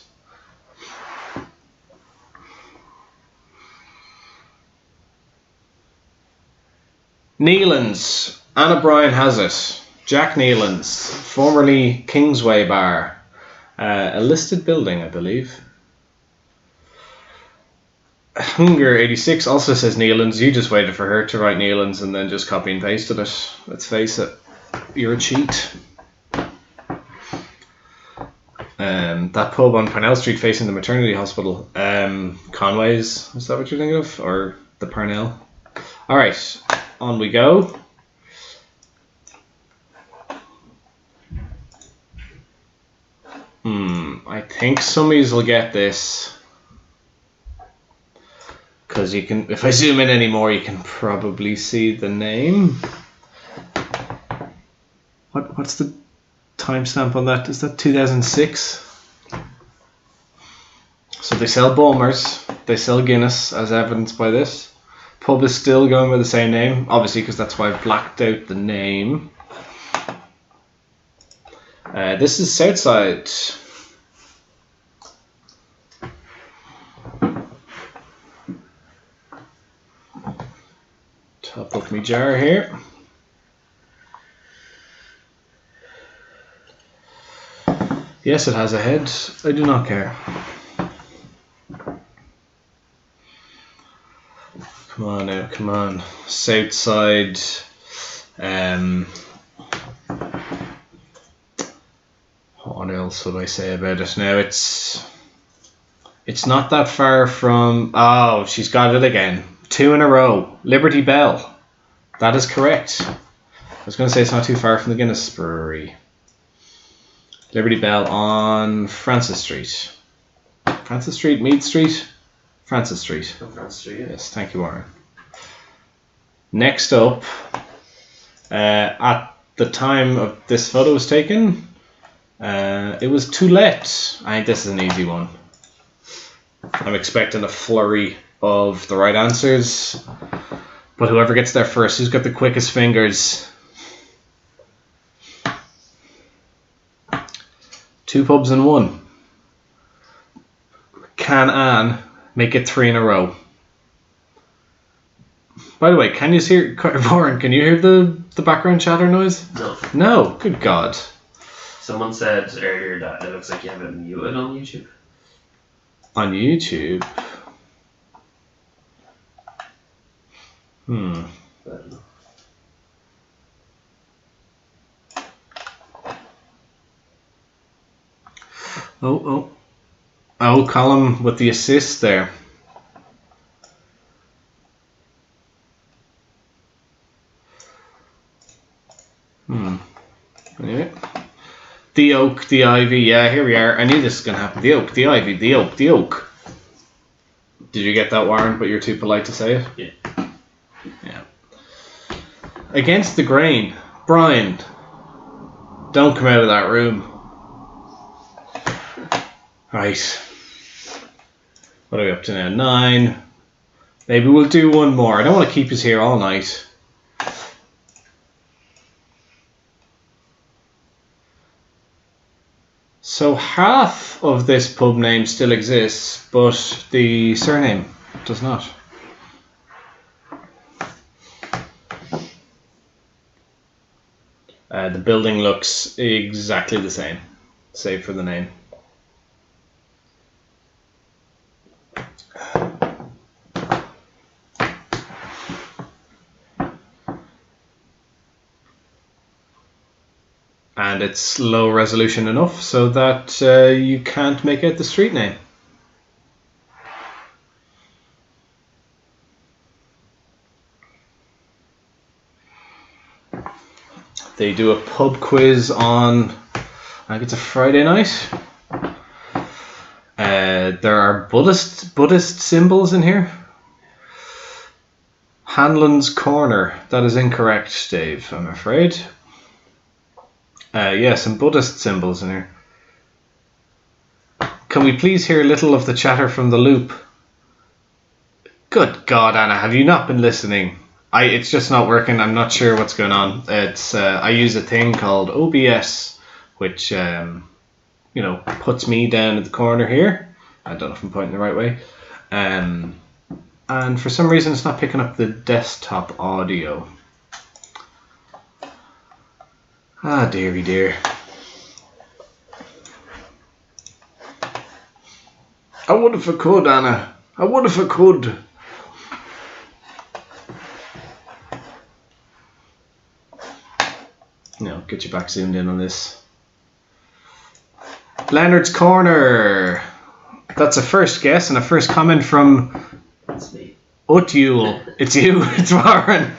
Neelan's. Anna Bryan has it. Jack Neelan's, formerly Kingsway Bar. A listed building, I believe. Hunger 86 also says Neelan's. You just waited for her to write Neelan's and then just copy and pasted it. Let's face it. You're a cheat. That pub on Parnell Street facing the maternity hospital. Conway's. Is that what you're thinking of? Or the Parnell? Alright. On we go. I think somebody's will get this. Because you can, if I zoom in anymore, you can probably see the name. What's the timestamp on that? Is that 2006? So they sell Bulmers, they sell Guinness, as evidenced by this. Pub is still going with the same name, obviously, because that's why I've blacked out the name. This is Southside. Top up my jar here. Yes, it has a head. I do not care. Come on now, come on. Southside. What else would I say about it now? It's not that far from... Oh, she's got it again. 2 in a row. Liberty Bell. That is correct. I was going to say it's not too far from the Guinness Brewery. Liberty Bell on Francis Street. Francis Street, Mead Street, Francis Street. Oh, Francis Street, yeah. Yes, thank you, Warren. Next up, at the time of this photo was taken, it was to let. I think this is an easy one. I'm expecting a flurry of the right answers, but whoever gets there first, who's got the quickest fingers? 2 pubs in 1. Can Anne make it 3 in a row? By the way, can you hear, Warren, can you hear the background chatter noise? No. No, good God. Someone said earlier that it looks like you have it muted on YouTube. On YouTube? I don't know. Oh, Colin with the assist there. Anyway. The oak, the ivy, yeah, here we are. I knew this was going to happen. The oak, the ivy, the oak, the oak. Did you get that, Warren, but you're too polite to say it? Yeah. Against the grain. Brian, don't come out of that room. Right. What are we up to now? 9. Maybe we'll do one more. I don't want to keep us here all night. So half of this pub name still exists, but the surname does not. The building looks exactly the same, save for the name. And it's low resolution enough so that you can't make out the street name. They do a pub quiz on, I think it's a Friday night. There are Buddhist symbols in here. Hanlon's Corner. That is incorrect, Dave, I'm afraid. Yeah, some Buddhist symbols in here. Can we please hear a little of the chatter from the loop? Good God, Anna, have you not been listening? It's just not working. I'm not sure what's going on. It's I use a thing called OBS, which puts me down at the corner here. I don't know if I'm pointing the right way. And for some reason, it's not picking up the desktop audio. Ah, dearie dear. I would if I could, Anna. I would if I could. No, get you back zoomed in on this. Leonard's Corner. That's a first guess and a first comment from That's me. Utule. It's you. It's Warren.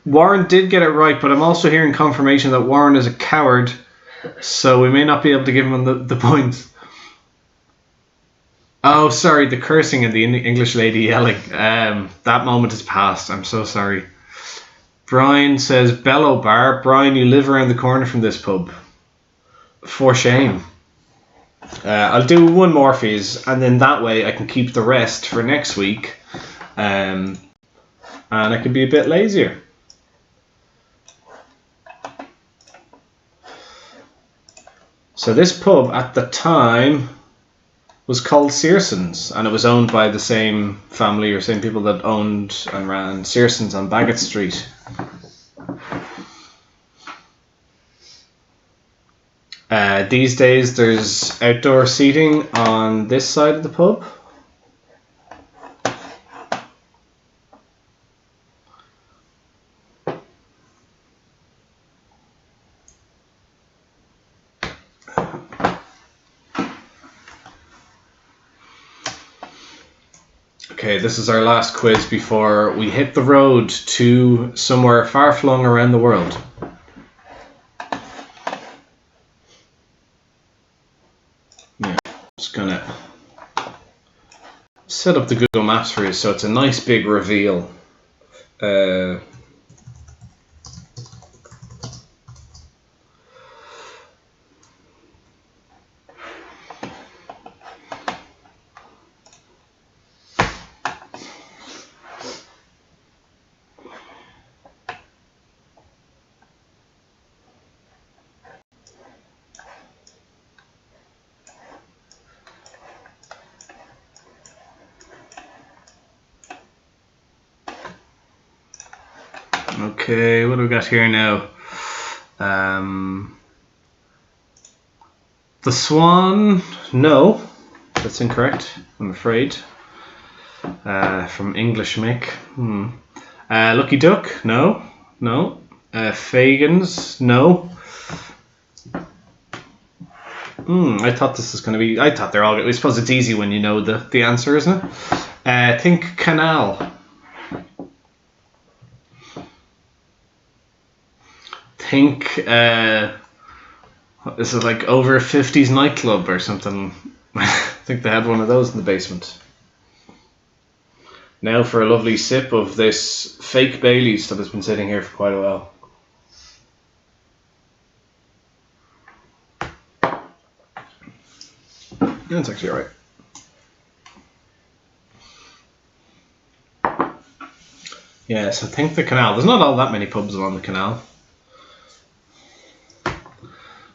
Warren did get it right, but I'm also hearing confirmation that Warren is a coward, so we may not be able to give him the point. Oh, sorry, the cursing and the English lady yelling. That moment is past. I'm so sorry. Brian says, Bellow Bar. Brian, you live around the corner from this pub. For shame. I'll do one more for yous, and then that way I can keep the rest for next week. And I can be a bit lazier. So this pub at the time was called Searson's, and it was owned by the same family or same people that owned and ran Searson's on Bagot Street. These days there's outdoor seating on this side of the pub. Okay, this is our last quiz before we hit the road to somewhere far-flung around the world. Yeah, Just gonna set up the Google Maps for you so it's a nice big reveal. Okay, what do we got here now? The Swan, no, that's incorrect, I'm afraid. From English Mick. Lucky Duck, no. Fagans, no. I thought this was going to be. I thought they're all. I suppose it's easy when you know the answer, isn't it? Think canal. Think this is like over 50s nightclub or something. I think they had one of those in the basement. Now for a lovely sip of this fake Baileys that has been sitting here for quite a while. Yeah, it's actually alright. Yeah, so think the canal. There's not all that many pubs along the canal.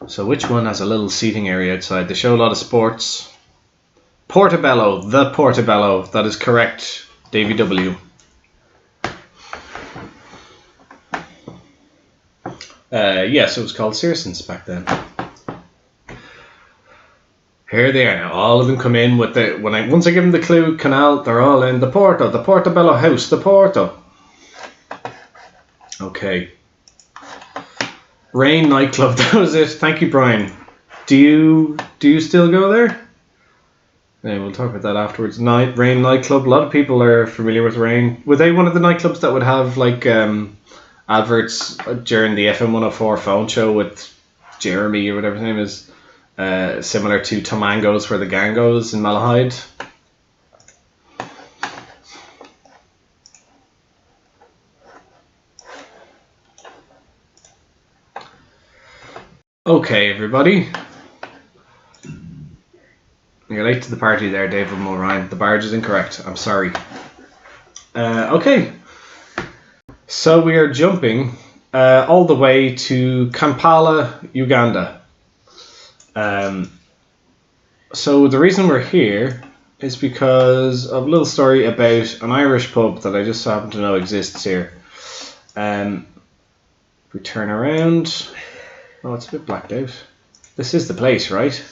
So which one has a little seating area outside? They show a lot of sports. Portobello, the Portobello. That is correct, Davy W. Yes, it was called Searson's back then. Here they are now. All of them come in with the once I give them the clue canal, they're all in the Portobello house, the Porto. Okay. Rain nightclub, that was it. Thank you, Brian. Do you still go there? Yeah, we'll talk about that afterwards. Rain nightclub. A lot of people are familiar with Rain. Were they one of the nightclubs that would have like adverts during the FM 104 phone show with Jeremy or whatever his name is? Similar to Tomango's where the gang goes in Malahide. Okay, everybody. You're late to the party there, David Mulrine. The barge is incorrect. I'm sorry. Okay. So we are jumping all the way to Kampala, Uganda. So the reason we're here is because of a little story about an Irish pub that I just happen to know exists here. If we turn around, oh, it's a bit blacked out. This is the place, right?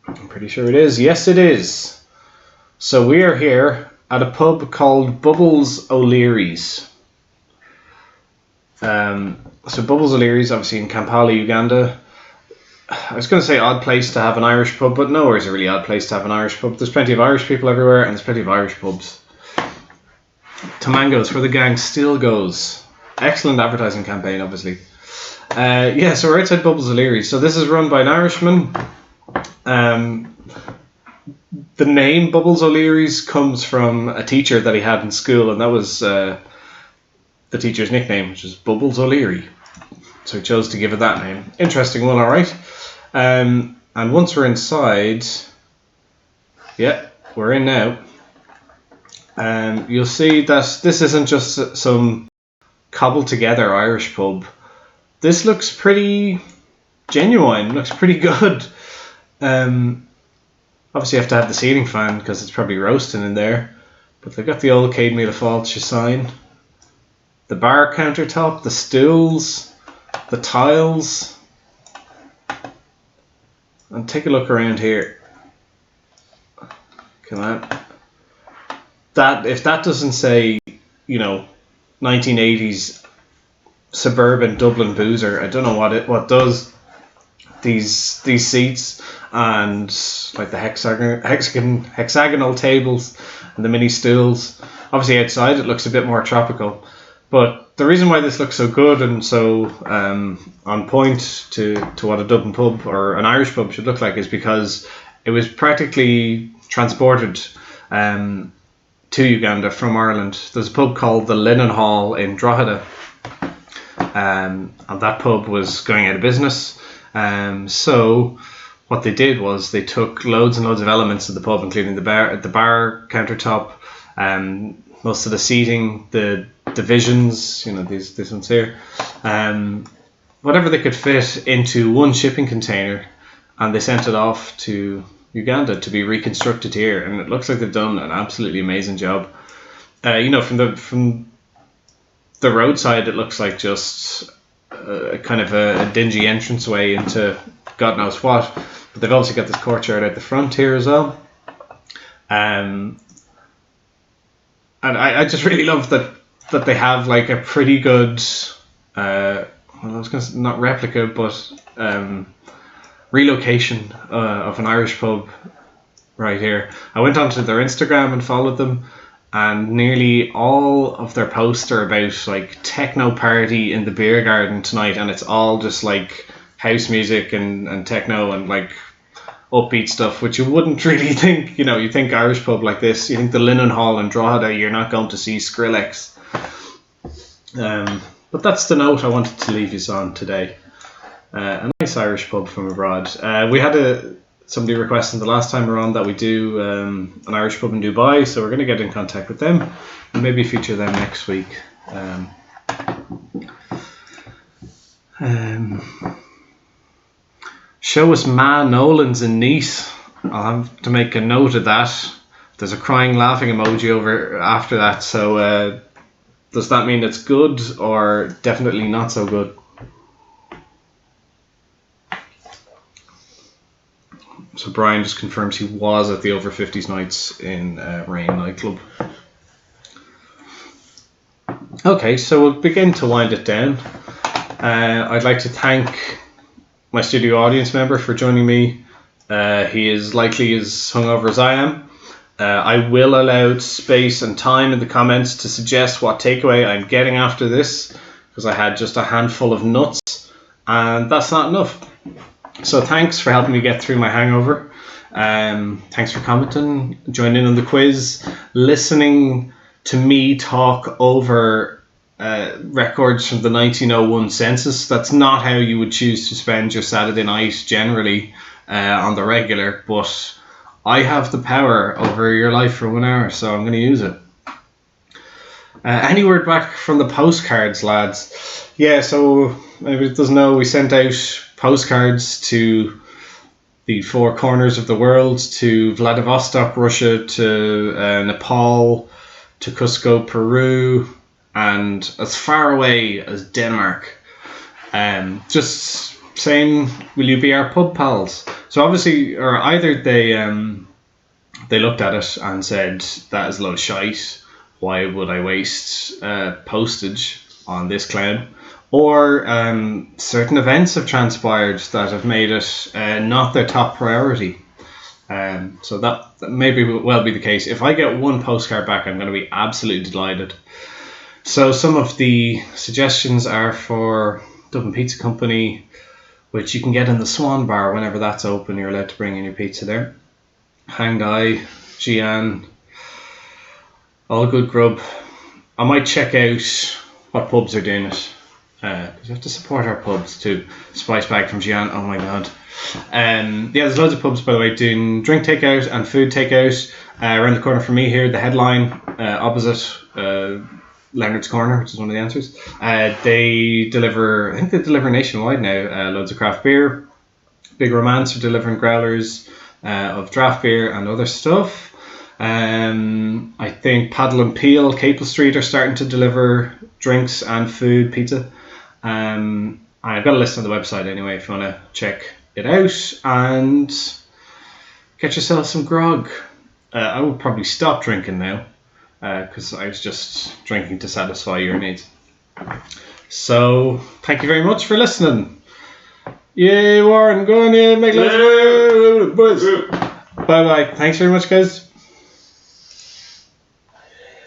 I'm pretty sure it is. Yes, it is. So we are here at a pub called Bubbles O'Leary's. So Bubbles O'Leary's, obviously in Kampala, Uganda. I was going to say odd place to have an Irish pub, but nowhere's a really odd place to have an Irish pub. There's plenty of Irish people everywhere, and there's plenty of Irish pubs. Tomango's, where the gang still goes. Excellent advertising campaign, obviously. So we're outside Bubbles O'Leary's. So this is run by an Irishman. The name Bubbles O'Leary's comes from a teacher that he had in school, and that was the teacher's nickname, which is Bubbles O'Leary. So he chose to give it that name. Interesting one, alright. And once we're inside, we're in now. You'll see that this isn't just some cobbled together Irish pub. This looks pretty genuine, looks pretty good. Obviously you have to have the ceiling fan because it's probably roasting in there. But they've got the old Cade Míle Fáilte sign. The bar countertop, the stools, the tiles. And take a look around here. Come on. If that doesn't say, 1980s suburban Dublin boozer, I don't know what does. These seats and like the hexagonal tables and the mini stools. Obviously outside it looks a bit more tropical. But the reason why this looks so good and so on point to what a Dublin pub or an Irish pub should look like is because it was practically transported to Uganda from Ireland. There's a pub called the Linen Hall in Drogheda, and that pub was going out of business. So what they did was they took loads and loads of elements of the pub, including the bar countertop, most of the seating, the divisions, these ones here, whatever they could fit into one shipping container, and they sent it off to Uganda to be reconstructed here, and it looks like they've done an absolutely amazing job. From the roadside, it looks like just kind of a dingy entranceway into God knows what, but they've also got this courtyard out the front here as well. And I just really love that they have like a pretty good, I was going to say not replica, but relocation of an Irish pub right here. I went onto their Instagram and followed them, and nearly all of their posts are about like techno party in the beer garden tonight, and it's all just like house music and techno and like upbeat stuff, which you wouldn't really think. You think Irish pub like this, you think the Linen Hall in Drogheda, you're not going to see Skrillex. But that's the note I wanted to leave you on today. A nice Irish pub from abroad. We had somebody requesting the last time around that we do an Irish pub in Dubai, so we're going to get in contact with them and maybe feature them next week. Show us Ma Nolan's in Nice. I'll have to make a note of that. There's a crying laughing emoji over after that, so does that mean it's good or definitely not so good? So Brian just confirms he was at the Over 50s nights in Rain nightclub. Okay, so we'll begin to wind it down. I'd like to thank my studio audience member for joining me. He is likely as hungover as I am. I will allow space and time in the comments to suggest what takeaway I'm getting after this, because I had just a handful of nuts, and that's not enough. So thanks for helping me get through my hangover. Thanks for commenting, joining in on the quiz, listening to me talk over records from the 1901 census. That's not how you would choose to spend your Saturday night generally on the regular, but I have the power over your life for 1 hour, so I'm going to use it. Any word back from the postcards, lads? Yeah, so maybe it doesn't know, we sent out postcards to the four corners of the world, to Vladivostok, Russia, to Nepal, to Cusco, Peru, and as far away as Denmark. Just saying, will you be our pub pals? So obviously, or either they looked at it and said, that is a load of shite, why would I waste postage on this clown? Or certain events have transpired that have made it not their top priority. So that maybe will well be the case. If I get one postcard back, I'm going to be absolutely delighted. So some of the suggestions are for Dublin Pizza Company, which you can get in the Swan Bar whenever that's open. You're allowed to bring in your pizza there. Hanged Eye, Gian, all good grub. I might check out what pubs are doing it. Because we have to support our pubs too. Spice Bag from Gian, oh my god. Yeah, there's loads of pubs, by the way, doing drink takeout and food takeout. Around the corner from me here, the Headline, opposite Leonard's Corner, which is one of the answers. They deliver, I think they deliver nationwide now, loads of craft beer. Big Romance are delivering growlers of draft beer and other stuff. I think Paddle and Peel, Capel Street are starting to deliver drinks and food, pizza. I've got a list on the website anyway if you want to check it out and get yourself some grog. I would probably stop drinking now because I was just drinking to satisfy your needs. So thank you very much for listening. Yay, Warren, go on, yeah, make lots of boys. Bye bye. Thanks very much, guys.